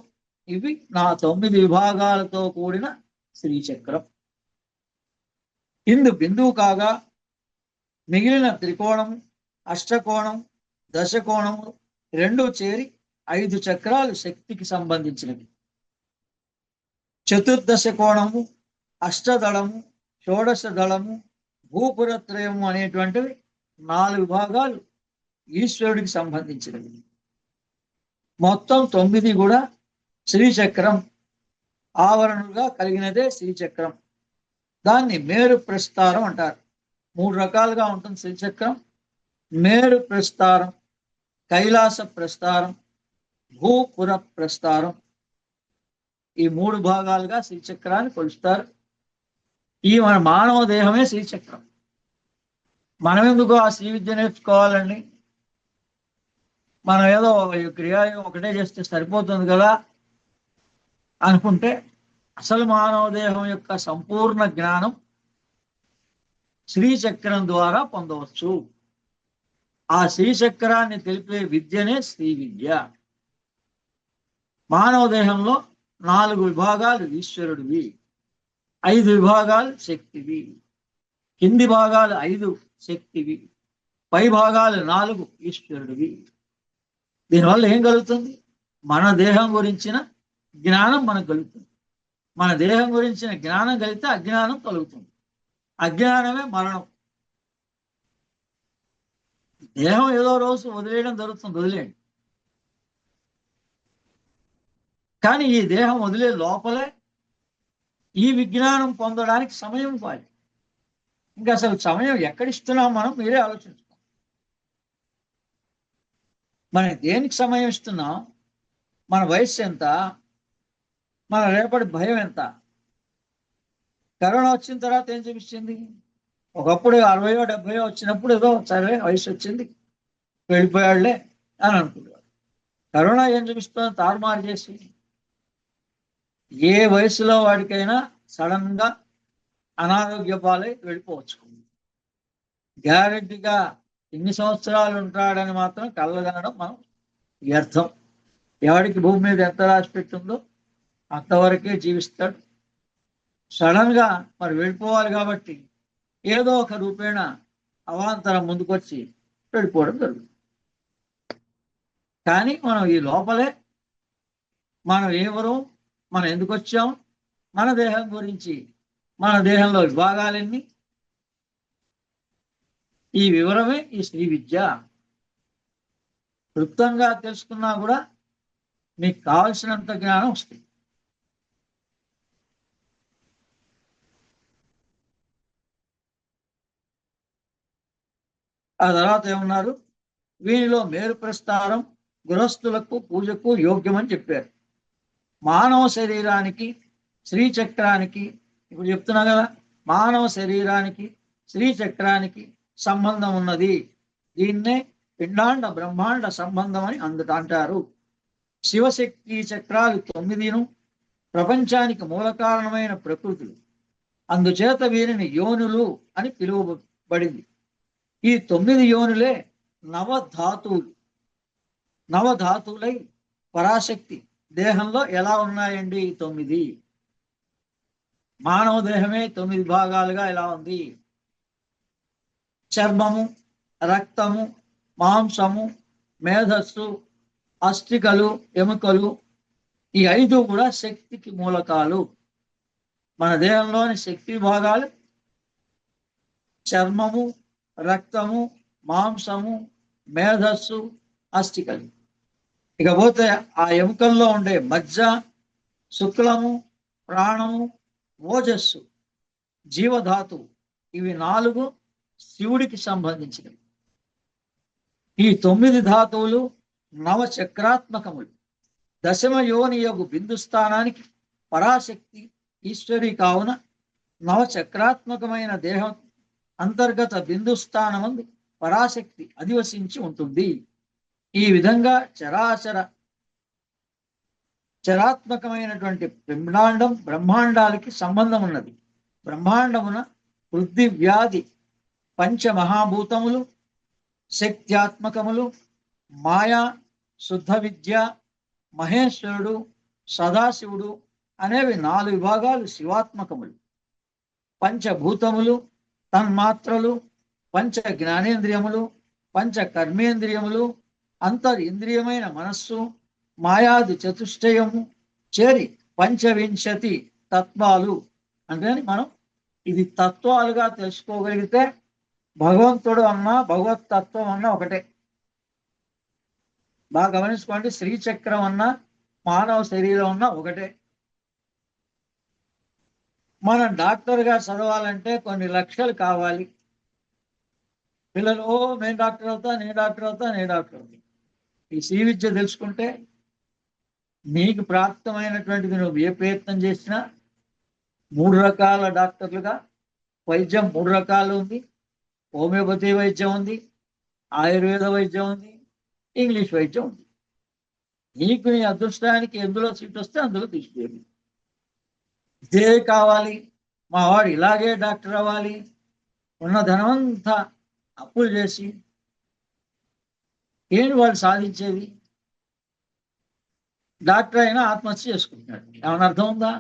ఇవి 9 విభాగాలతో కూడిన శ్రీచక్రం. ఇందు బిందువు కాగా మిగిలిన త్రికోణము, అష్టకోణం, దశకోణము 2 చేరి 5 చక్రాలు శక్తికి సంబంధించినవి. చతుర్దశ కోణము, అష్టదళము, షోడశ దళము, భూపురత్రయము అనేటువంటివి 4 భాగాలు ఈశ్వరుడికి సంబంధించినవి. మొత్తం 9 కూడా శ్రీచక్రం ఆవరణలుగా కలిగినదే శ్రీచక్రం. దాన్ని మేరు ప్రస్తారం అంటారు. 3 రకాలుగా ఉంటుంది శ్రీచక్రం. మేరు ప్రస్తారం, కైలాస ప్రస్తారం, భూపుర ప్రస్తారం. ఈ 3 భాగాలుగా శ్రీచక్రాన్ని కొలుస్తారు. ఈ మన మానవ దేహమే శ్రీచక్రం. మనం ఎందుకు ఆ శ్రీ విద్య నేర్చుకోవాలండి? మనం ఏదో క్రియాయోగం ఒకటే చేస్తే సరిపోతుంది కదా అనుకుంటే, అసలు మానవ దేహం యొక్క సంపూర్ణ జ్ఞానం శ్రీచక్రం ద్వారా పొందవచ్చు. ఆ శ్రీచక్రాన్ని తెలిపే విద్యనే శ్రీ విద్య. మానవ దేహంలో 4 విభాగాలు ఈశ్వరుడివి, 5 విభాగాలు శక్తివి. కింది భాగాలు 5 శక్తివి, పై భాగాలు 4 ఈశ్వరుడివి. దీనివల్ల ఏం కలుగుతుంది? మన దేహం గురించిన జ్ఞానం మనకు కలుగుతుంది. మన దేహం గురించిన జ్ఞానం కలిగితే అజ్ఞానం కలుగుతుంది. అజ్ఞానమే మరణం. దేహం ఏదో రోజు వదిలేయడం జరుగుతుంది, వదిలేయండి. కానీ ఈ దేహం వదిలే లోపలే ఈ విజ్ఞానం పొందడానికి సమయం ఇవ్వాలి. ఇంకా అసలు సమయం ఎక్కడిస్తున్నాం మనం? మీరే ఆలోచించుకోండి. మనం దేనికి సమయం ఇస్తున్నాం? మన వయస్సు ఎంత? మన రేపటి భయం ఎంత? కరోనా వచ్చిన తర్వాత ఏం చూపించింది? ఒకప్పుడు 60 70 వచ్చినప్పుడు ఏదో సరే వయసు వచ్చింది, వెళ్ళిపోయాడులే అని అనుకున్నాడు. కరోనా ఏం చూపిస్తుందో తారుమారు చేసి ఏ వయసులో వాడికైనా సడన్ గా అనారోగ్య పాలై వెళ్ళిపోవచ్చు. గ్యారెంటీగా ఇన్ని సంవత్సరాలు ఉంటాడని మాత్రం కళ్ళగనడం మనం వ్యర్థం. ఎవడికి భూమి మీద ఎంత రాసి పెట్టిందో అంతవరకే జీవిస్తాడు. సడన్ గా మరి వెళ్ళిపోవాలి కాబట్టి ఏదో ఒక రూపేణ అవాంతరం ముందుకొచ్చి వెళ్ళిపోవడం జరుగుతుంది. కానీ మనం ఈ లోపలే మనం ఎవరు, మనం ఎందుకు వచ్చాం, మన దేహం గురించి, మన దేహంలో విభాగాలన్నీ, ఈ వివరమే ఈ శ్రీ విద్య. క్లుప్తంగా తెలుసుకున్నా కూడా మీకు కావలసినంత జ్ఞానం వస్తుంది. ఆ తర్వాత ఏమన్నారు? వీనిలో మేరు ప్రస్తారం గృహస్థులకు పూజకు యోగ్యమని చెప్పారు. మానవ శరీరానికి శ్రీచక్రానికి, ఇప్పుడు చెప్తున్నా కదా, మానవ శరీరానికి శ్రీచక్రానికి సంబంధం ఉన్నది. దీన్నే పిండాండ బ్రహ్మాండ సంబంధం అని అంటారు. శివశక్తి చక్రాలు 9 ప్రపంచానికి మూల కారణమైన ప్రకృతులు. అందుచేత వీరిని యోనులు అని పిలువబడింది. ఈ 9 యోనులే నవధాతువులు. నవధాతువులై పరాశక్తి దేహంలో ఎలా ఉన్నాయండి? 9. మానవ దేహమే 9 భాగాలుగా ఎలా ఉంది? చర్మము, రక్తము, మాంసము, మేధస్సు, అస్థికలు, ఎముకలు, ఈ 5 కూడా శక్తికి మూలకాలు. మన దేహంలోని శక్తి భాగాలు చర్మము, రక్తము, మాంసము, మేధస్సు, అస్థికలు. ఇకపోతే ఆ ఎముకల్లో ఉండే మజ్జ, శుక్లము, ప్రాణము, ఓజస్సు, జీవధాతు, ఇవి 4 శివుడికి సంబంధించినవి. ఈ 9 ధాతువులు నవచక్రాత్మకములు. దశమ యోని యొగు బిందు స్థానానికి పరాశక్తి ఈశ్వరి కావున నవచక్రాత్మకమైన దేహం అంతర్గత బిందు స్థానమందు పరాశక్తి అధివసించి ఉంటుంది. ఈ విధంగా చరాత్మకమైనటువంటి పిండాండం బ్రహ్మాండాలకి సంబంధం ఉన్నది. బ్రహ్మాండమున వృద్ధి వ్యాధి పంచమహాభూతములు, శక్త్యాత్మకములు, మాయా, శుద్ధ విద్య, మహేశ్వరుడు, సదాశివుడు అనేవి 4 విభాగాలు శివాత్మకములు. పంచభూతములు, తన్మాత్రలు, పంచ జ్ఞానేంద్రియములు, పంచ కర్మేంద్రియములు, అంతరింద్రియమైన మనస్సు, మాయాది చతుష్టయము చేరి 25 తత్వాలు అంటే మనం ఇది తత్వాలుగా తెలుసుకోగలిగితే భగవంతుడు అన్నా భగవత్ తత్వం అన్నా ఒకటే. బాగా గమనించుకోండి, శ్రీచక్రం అన్నా మానవ శరీరం అన్నా ఒకటే. మనం డాక్టర్గా చదవాలంటే కొన్ని లక్షలు కావాలి. పిల్లలు నేను డాక్టర్ అవుతా, నేను డాక్టర్ అవుతా, నేను డాక్టర్ అవుతా. ఈ శ్రీ విద్య తెలుసుకుంటే నీకు ప్రాప్తమైనటువంటిది నువ్వు ఏ ప్రయత్నం చేసినా 3 రకాల డాక్టర్లుగా వైద్యం 3 రకాలు ఉంది. హోమియోపతి వైద్యం ఉంది, ఆయుర్వేద వైద్యం ఉంది, ఇంగ్లీష్ వైద్యం ఉంది. నీకు నీ అదృష్టానికి ఎందులో సీట్ వస్తే అందులో తీసుకెళ్ళి. ఇదే కావాలి, మా వాడు ఇలాగే డాక్టర్ అవ్వాలి, ఉన్న ధనమంతా అప్పులు చేసి ఏంటి వాడు సాధించేది? డాక్టర్ అయినా ఆత్మహత్య చేసుకుంటున్నాడు. ఏమన్నా అర్థం ఉందా?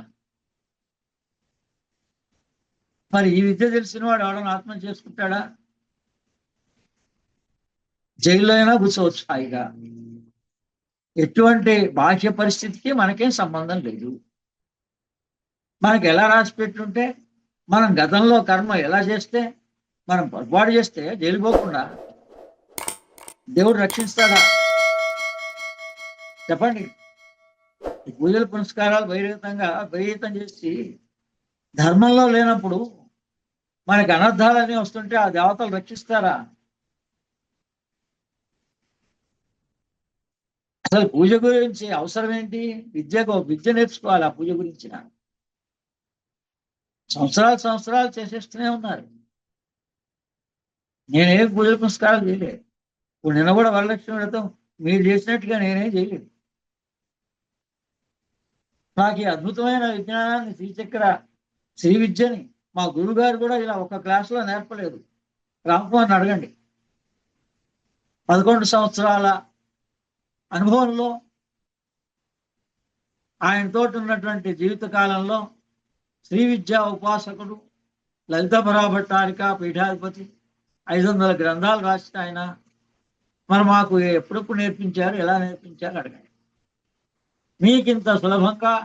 మరి ఈ విద్య తెలిసిన వాడు ఎవడన్నా ఆత్మహత్య చేసుకుంటాడా? జైల్లో అయినా కూర్చోవచ్చు హాయిగా. ఎటువంటి బాహ్య పరిస్థితికి మనకేం సంబంధం లేదు. మనకి ఎలా రాసి పెట్టుంటే, మనం గతంలో కర్మ ఎలా చేస్తే, మనం పొరపాటు చేస్తే జైలు పోకుండా దేవుడు రక్షిస్తాడా? చెప్పండి. పూజలు పునస్కారాలు బహిర్గతం చేసి ధర్మంలో లేనప్పుడు మనకి అనర్థాలన్నీ వస్తుంటే ఆ దేవతలు రక్షిస్తారా? అసలు పూజ గురించి అవసరం ఏంటి? విద్య నేర్చుకోవాలి. ఆ పూజ గురించి సంవత్సరాలు చేసేస్తూనే ఉన్నారు. నేనేం పూజలు పునస్కారాలు చేయలేదు. ఇప్పుడు నిన్న కూడా వరలక్ష్మి వ్రతం మీరు చేసినట్టుగా నేనేం చేయలేదు. నాకు ఈ అద్భుతమైన విజ్ఞానాన్ని శ్రీ విద్యని మా గురుగారు కూడా ఇలా ఒక క్లాసులో నేర్పలేదు. రామకుమార్ని అడగండి. 11 సంవత్సరాల అనుభవంలో ఆయనతో ఉన్నటువంటి జీవిత కాలంలో శ్రీ విద్యా ఉపాసకుడు, లలిత భట్టారిక పీఠాధిపతి, 500 గ్రంథాలు రాసిన ఆయన మరి మాకు ఎప్పుడెప్పుడు నేర్పించారు, ఎలా నేర్పించారు అడగండి. మీకింత సులభంగా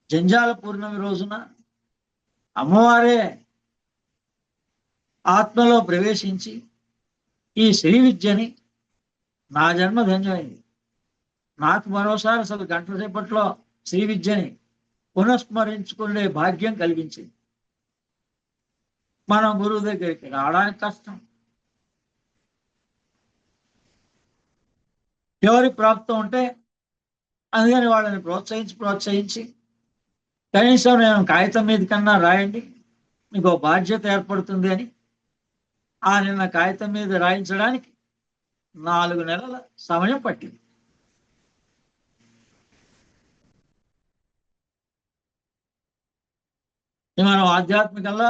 జంజాల పూర్ణమి రోజున అమ్మవారే ఆత్మలో ప్రవేశించి ఈ శ్రీ విద్యని నా జన్మ ధన్యమైంది. నాకు మరోసారి అసలు గంట సేపట్లో శ్రీ విద్యని పునఃస్మరించుకునే భాగ్యం కలిగించింది. మనం గురువు దగ్గరికి రావడానికి కష్టం. ఎవరి ప్రాప్తం ఉంటే అందుకని వాళ్ళని ప్రోత్సహించి కనీసం నేను కాగితం మీద కన్నా రాయండి, మీకు బాధ్యత ఏర్పడుతుంది అని నిన్న కాగితం మీద రాయించడానికి 4 నెలల సమయం పట్టింది. మనం ఆధ్యాత్మికంగా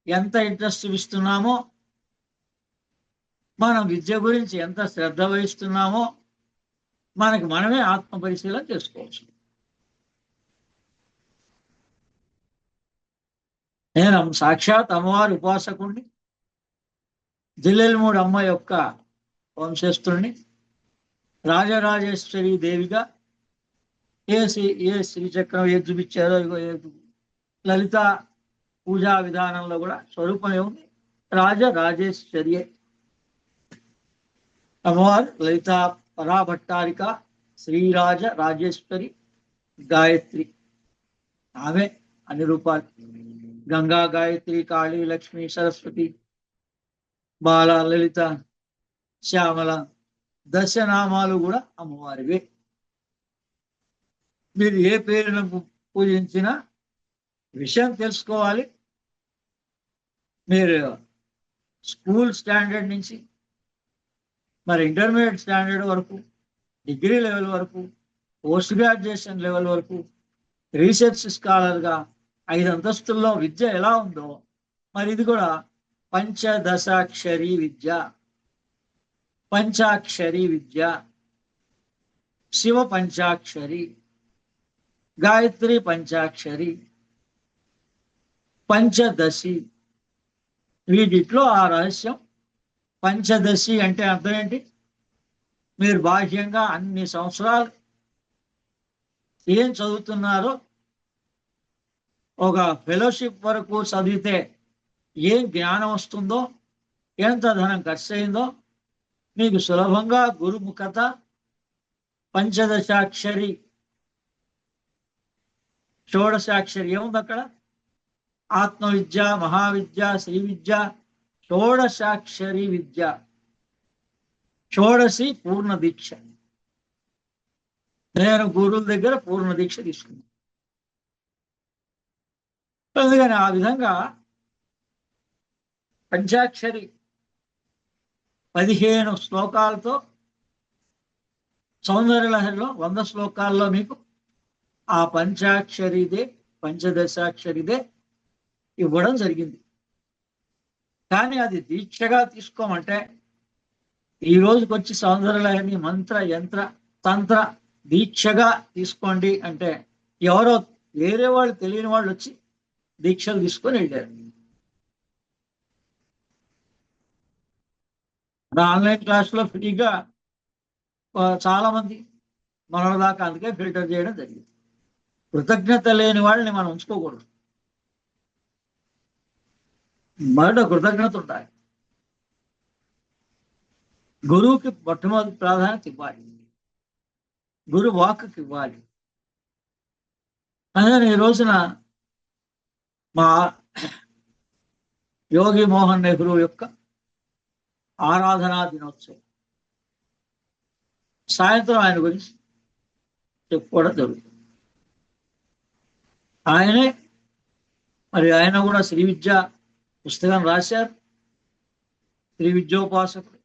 ఎంత ఇంట్రెస్ట్ ఇస్తున్నామో, మనం విద్య గురించి ఎంత శ్రద్ధ వహిస్తున్నామో మనకి మనమే ఆత్మ పరిశీలన చేసుకోవచ్చు. నేను సాక్షాత్ అమ్మవారి ఉపాసకుడిని, జిల్లెలమూడి అమ్మ యొక్క వంశస్థుడిని, రాజరాజేశ్వరి దేవిగా ఏ శ్రీచక్రం ఏది చూపించారో లలిత పూజా విధానంలో కూడా స్వరూపమే ఉంది. రాజరాజేశ్వరి అమ్మవారు లలిత పరాభట్టారిక శ్రీరాజ రాజేశ్వరి గాయత్రి. ఆమె అన్ని రూపాలు గంగా, గాయత్రి, కాళీ, లక్ష్మి, సరస్వతి, బాల, లలిత, శ్యామల, దశనామాలు కూడా అమ్మవారివే. మీరు ఏ పేరును పూజించినా విషయం తెలుసుకోవాలి. మీరు స్కూల్ స్టాండర్డ్ నుంచి మరి ఇంటర్మీడియట్ స్టాండర్డ్ వరకు, డిగ్రీ లెవెల్ వరకు, పోస్ట్ గ్రాడ్యుయేషన్ లెవెల్ వరకు, రీసెర్చ్ స్కాలర్గా 5 అంతస్తుల్లో విద్య ఎలా ఉందో మరి ఇది కూడా పంచదశాక్షరి విద్య, పంచాక్షరి విద్య, శివ పంచాక్షరి, గాయత్రి పంచాక్షరి, పంచదశి. వీటిలో ఆ రహస్యం. పంచదశి అంటే అర్థం ఏంటి? మీరు బాహ్యంగా అన్ని సంవత్సరాలు ఏం చదువుతున్నారో ఒక ఫెలోషిప్ వరకు చదివితే ఏం జ్ఞానం వస్తుందో, ఎంత ధనం ఖర్చు అయిందో మీకు సులభంగా గురుముఖత పంచదశాక్షరి షోడశాక్షరి ఏముంది అక్కడ? ఆత్మవిద్య, మహావిద్య, శ్రీ విద్య, షోడశాక్షరి విద్య. షోడశి పూర్ణ దీక్ష. నేను గురువుల దగ్గర పూర్ణ దీక్ష తీసుకున్నాను. అందుకని ఆ విధంగా పంచాక్షరి 15 శ్లోకాలతో సౌందర్యలహరిలో 100 శ్లోకాల్లో మీకు ఆ పంచాక్షరిదే పంచదశాక్షరిదే ఇవ్వడం జరిగింది. కానీ అది దీక్షగా తీసుకోమంటే ఈ రోజుకి వచ్చి సౌందర్యలహరిని మంత్ర యంత్ర తంత్ర దీక్షగా తీసుకోండి అంటే ఎవరో వేరే వాళ్ళు తెలియని వాళ్ళు వచ్చి దీక్షలు తీసుకొని వెళ్ళారు. ఆన్లైన్ క్లాస్లో ఫ్రీగా చాలా మంది మనదాకా అందుకే ఫిల్టర్ చేయడం జరిగింది. కృతజ్ఞత లేని వాళ్ళని మనం ఉంచుకోకూడదు. మొదట కృతజ్ఞత ఉండాలి. గురువుకి మొట్టమొదటి ప్రాధాన్యత ఇవ్వాలి, గురు వాక్కి ఇవ్వాలి. అందుకని ఈ రోజున మా యోగి మోహన్ నెహ్రూ యొక్క ఆరాధనా దినోత్సవం. సాయంత్రం ఆయన గురించి చెప్పుకోవడం జరుగుతుంది. ఆయనే ఆయన కూడా శ్రీ విద్య పుస్తకం రాశారు. శ్రీ విద్యోపాసకుడు,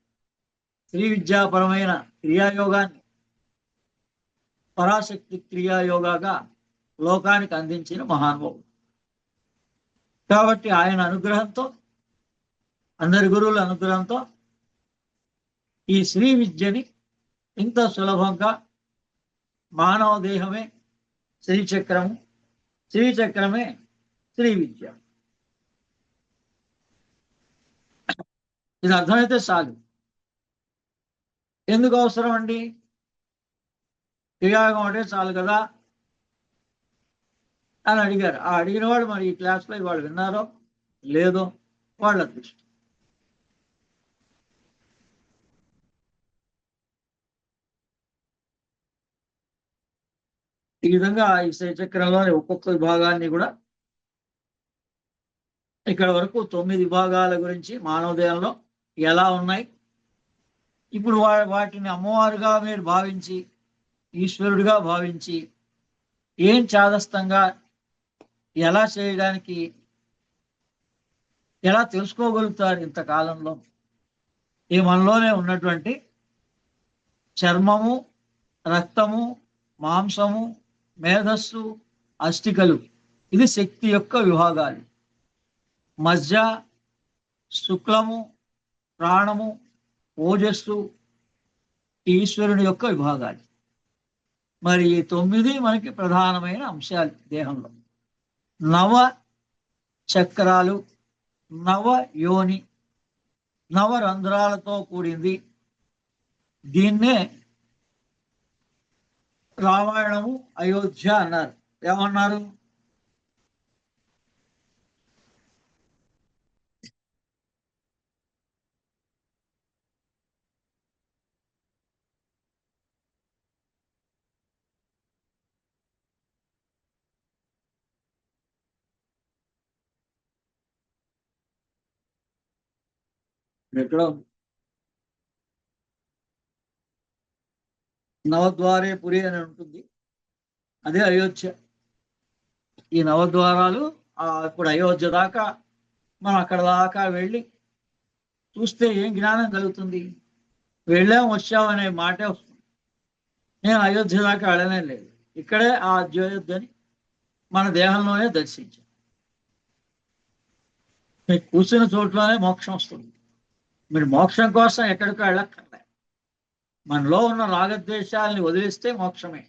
శ్రీ విద్యాపరమైన క్రియాయోగాన్ని పరాశక్తి క్రియాయోగాగా లోకానికి అందించిన మహానుభావుడు. కాబట్టి ఆయన అనుగ్రహంతో, అందరి గురువుల అనుగ్రహంతో ఈ శ్రీ విద్యని ఇంత సులభంగా మానవ దేహమే శ్రీచక్రము, శ్రీచక్రమే శ్రీ విద్య. ఇది అర్థమైతే చాలు. ఎందుకు అవసరం అండి? క్రియాయోగం అంటే చాలు కదా అని అడిగారు. ఆ అడిగిన వాడు మరి ఈ క్లాస్లో వాళ్ళు విన్నారో లేదో వాళ్ళ దృష్టి. ఈ విధంగా ఈ శ్రీచక్రంలోని ఒక్కొక్క విభాగాన్ని కూడా ఇక్కడ వరకు 9 విభాగాల గురించి మానవదేహంలో ఎలా ఉన్నాయి, ఇప్పుడు వాటిని అమ్మవారుగా మీరు భావించి, ఈశ్వరుడిగా భావించి ఏం చాదస్తంగా ఎలా చేయడానికి ఎలా తెలుసుకోగలుగుతారు ఇంతకాలంలో? ఈ మనలోనే ఉన్నటువంటి చర్మము, రక్తము, మాంసము, మేధస్సు, అస్థికలు, ఇది శక్తి యొక్క విభాగాలు. మజ్జ, శుక్లము, ప్రాణము, ఓజస్సు ఈశ్వరుని యొక్క విభాగాలు. మరి ఈ 9 మనకి ప్రధానమైన అంశాలు దేహంలో. నవ చక్రాలు, నవ యోని, నవరంధ్రాలతో కూడింది. దీన్నే రామాయణము, అయోధ్య అన్నారు. ఏమన్నారు? ఎక్కడ నవద్వారే పురి అని ఉంటుంది, అదే అయోధ్య. ఈ నవద్వారాలు ఇప్పుడు అయోధ్య దాకా మనం అక్కడ దాకా వెళ్ళి చూస్తే ఏం జ్ఞానం కలుగుతుంది? వెళ్ళాం వచ్చాం అనే మాటే వస్తుంది. నేను అయోధ్య దాకా వెళ్ళనే లేదు, ఇక్కడే ఆ అయోధ్యని మన దేహంలోనే దర్శించాం. మీకు కూర్చున్న చోట్లోనే మోక్షం వస్తుంది. మీరు మోక్షం కోసం ఎక్కడికో వెళ్ళక్కర్లే. మనలో ఉన్న రాగద్వేషాలని వదిలేస్తే మోక్షమే.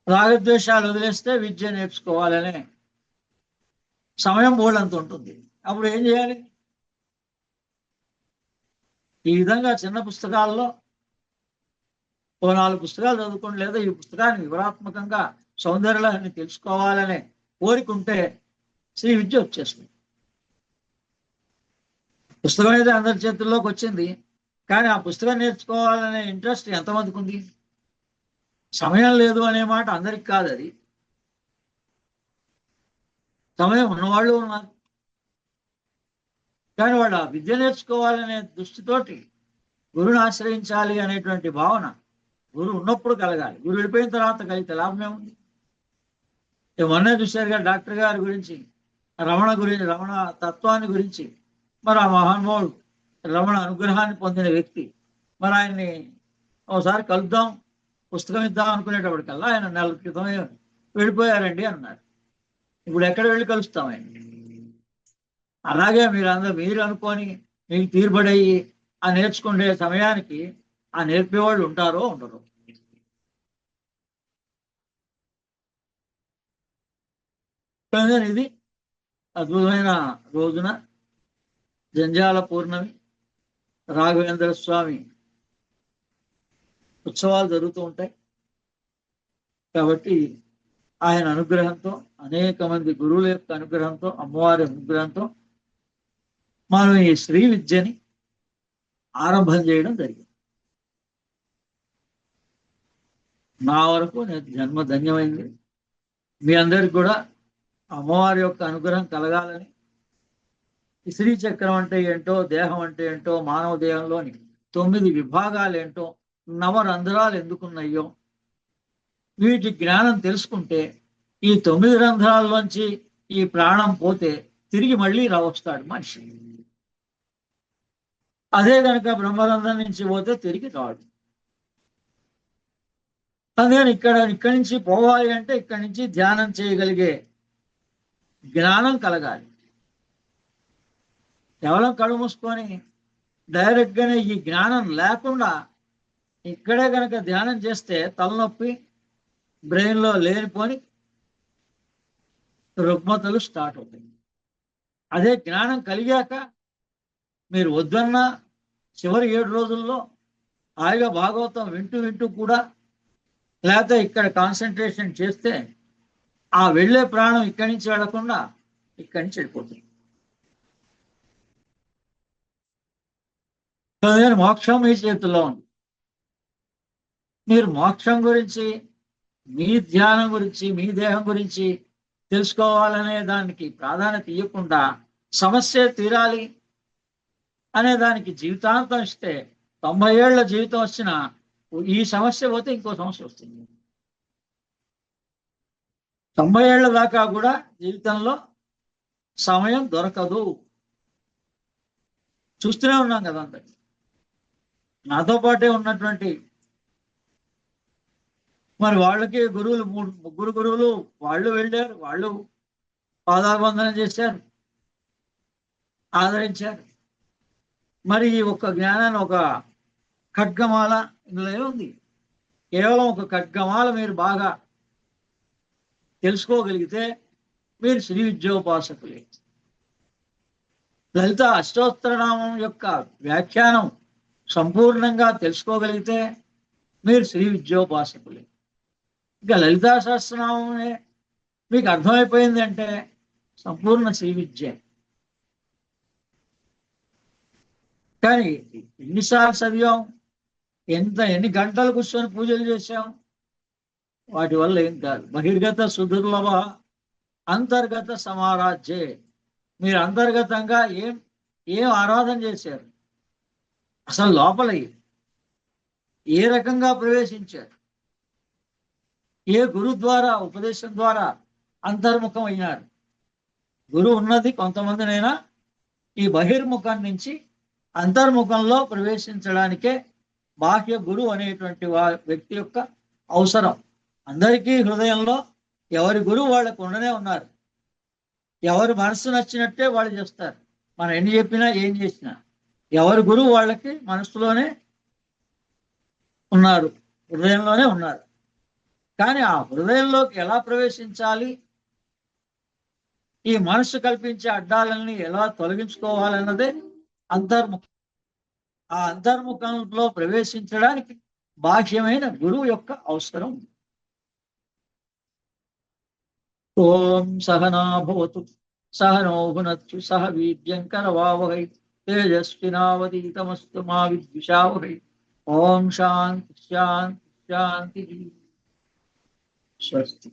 రాగద్వేషాలు వదిలేస్తే విద్య నేర్చుకోవాలనే సమయం బోళ్ళంత ఉంటుంది. అప్పుడు ఏం చేయాలి? ఈ విధంగా చిన్న పుస్తకాల్లో 4 పుస్తకాలు చదువుకోండి, లేదా ఈ పుస్తకాన్ని వివరాత్మకంగా సౌందర్యాన్ని తెలుసుకోవాలనే కోరిక ఉంటే శ్రీ విద్య వచ్చేస్తుంది. పుస్తకం అయితే అందరి చేతుల్లోకి వచ్చింది, కానీ ఆ పుస్తకం నేర్చుకోవాలనే ఇంట్రెస్ట్ ఎంతమందికి ఉంది? సమయం లేదు అనే మాట అందరికి కాదు, అది సమయం ఉన్నవాళ్ళు ఉన్నారు. కానీ వాళ్ళు ఆ విద్య నేర్చుకోవాలనే దృష్టితోటి గురువుని ఆశ్రయించాలి అనేటువంటి భావన గురువు ఉన్నప్పుడు కలగాలి. గురువు వెళ్ళిపోయిన తర్వాత కలిగితే లాభం ఏముంది? మొన్నే చూశారు కదా డాక్టర్ గారి గురించి, రమణ తత్వాన్ని గురించి. మరి ఆ మహానుభావుడు రమణ అనుగ్రహాన్ని పొందిన వ్యక్తి, మరి ఆయన్ని ఒకసారి కలుద్దాం, పుస్తకం ఇద్దాం అనుకునేటప్పటికల్లా ఆయన నెల క్రితమే వెళ్ళిపోయారండి అన్నారు. ఇప్పుడు ఎక్కడ వెళ్ళి కలుస్తాం ఆయన? అలాగే మీరు అనుకొని మీకు తీరుబడయ్యి ఆ నేర్చుకునే సమయానికి ఆ నేర్పేవాళ్ళు ఉంటారో ఉండరు. ఇది అద్భుతమైన రోజున జంజాల పూర్ణమి రాఘవేంద్ర స్వామి ఉత్సవాలు జరుగుతూ ఉంటాయి. కాబట్టి ఆయన అనుగ్రహంతో, అనేక మంది గురువుల యొక్క అనుగ్రహంతో, అమ్మవారి అనుగ్రహంతో మనం ఈ శ్రీ విద్యని ఆరంభం చేయడం జరిగింది. నా వరకు నేను జన్మ ధన్యమైంది. మీ అందరికి కూడా అమ్మవారి యొక్క అనుగ్రహం కలగాలని, ఈ శ్రీ చక్రం అంటే ఏంటో, దేహం అంటే ఏంటో, మానవ దేహంలోని 9 విభాగాలు ఏంటో, నవరంధ్రాలు ఎందుకున్నాయో వీటి జ్ఞానం తెలుసుకుంటే ఈ 9 రంధ్రాల్లోంచి ఈ ప్రాణం పోతే తిరిగి మళ్ళీ వస్తాడు మనిషి. అదే కనుక బ్రహ్మరంధ్రం నుంచి పోతే తిరిగి రాడు. అందుకని ఇక్కడి నుంచి పోవాలి అంటే ఇక్కడి నుంచి ధ్యానం చేయగలిగే జ్ఞానం కలగాలి. కేవలం కళ్ళు మూసుకొని డైరెక్ట్గానే ఈ జ్ఞానం లేకుండా ఇక్కడే కనుక ధ్యానం చేస్తే తలనొప్పి, బ్రెయిన్లో లేనిపోని రుగ్మతలు స్టార్ట్ అవుతాయి. అదే జ్ఞానం కలిగాక మీరు వద్దన్నా చివరి 7 రోజుల్లో హాయిగా భాగవతం వింటూ కూడా, లేకపోతే ఇక్కడ కాన్సన్ట్రేషన్ చేస్తే ఆ వెళ్ళే ప్రాణం ఇక్కడి నుంచి వెళ్లకుండా ఇక్కడి నుంచి వెళ్ళిపోతుంది. మోక్షం మీ చేతుల్లో ఉంది. మీరు మోక్షం గురించి, మీ ధ్యానం గురించి, మీ దేహం గురించి తెలుసుకోవాలనే దానికి ప్రాధాన్యత ఇవ్వకుండా సమస్య తీరాలి అనే దానికి జీవితాంతం ఇస్తే 90 ఏళ్ల జీవితం వచ్చినా ఈ సమస్య పోతే ఇంకో సమస్య వస్తుంది. 90 ఏళ్ల దాకా కూడా జీవితంలో సమయం దొరకదు. చూస్తూనే ఉన్నాం కదా అందరికి. నాతో పాటే ఉన్నటువంటి మరి వాళ్ళకి గురువులు, 3 గురువులు వాళ్ళు వెళ్ళారు, వాళ్ళు పాదాభివందనం చేశారు, ఆదరించారు. మరి ఈ ఒక్క జ్ఞానాన్ని, ఒక ఖడ్గమాల ఇందులో ఏముంది? కేవలం ఒక ఖడ్గమాల మీరు బాగా తెలుసుకోగలిగితే మీరు శ్రీ విద్యోపాసకులే. లలిత అష్టోత్తరనామం యొక్క వ్యాఖ్యానం సంపూర్ణంగా తెలుసుకోగలిగితే మీరు శ్రీ విద్యోపాసకులే. ఇంకా లలితా సహస్రనామమే మీకు అర్థమైపోయింది అంటే సంపూర్ణ శ్రీ విద్య. కానీ ఎన్నిసార్లు చదివాం, ఎన్ని గంటలు కూర్చొని పూజలు చేశాం, వాటి వల్ల ఏం కాదు. బహిర్గత సుదుర్లభ అంతర్గత సమారాధ్యే. మీరు అంతర్గతంగా ఏం ఆరాధన చేశారు, అసలు లోపల ఏ రకంగా ప్రవేశించారు, ఏ గురు ద్వారా, ఉపదేశం ద్వారా అంతర్ముఖం అయినారు. గురువు ఉన్నది కొంతమందినైనా ఈ బహిర్ముఖం నుంచి అంతర్ముఖంలో ప్రవేశించడానికే బాహ్య గురువు అనేటువంటి వ్యక్తి యొక్క అవసరం. అందరికీ హృదయంలో ఎవరి గురువు వాళ్ళకు ఉండనే ఉన్నారు. ఎవరి మనసు నచ్చినట్టే వాళ్ళు చేస్తారు. మనం ఎన్ని చెప్పినా ఏం చేసినా ఎవరి గురువు వాళ్ళకి మనసులోనే ఉన్నారు, హృదయంలోనే ఉన్నారు. కానీ ఆ హృదయంలోకి ఎలా ప్రవేశించాలి, ఈ మనసు కల్పించే అడ్డాలన్నీ ఎలా తొలగించుకోవాలన్నదే అంతర్ముఖం. ఆ అంతర్ముఖంలో ప్రవేశించడానికి బాహ్యమైన గురువు యొక్క అవసరం. ఓం సహనా భవతు సహనో భునత్తు సహ వీర్యం కరవావహై తేజస్వినావధీతమస్తు మా విద్విషావహై. ఓం శాంతి శాంతి శాంతి. స్వస్తి.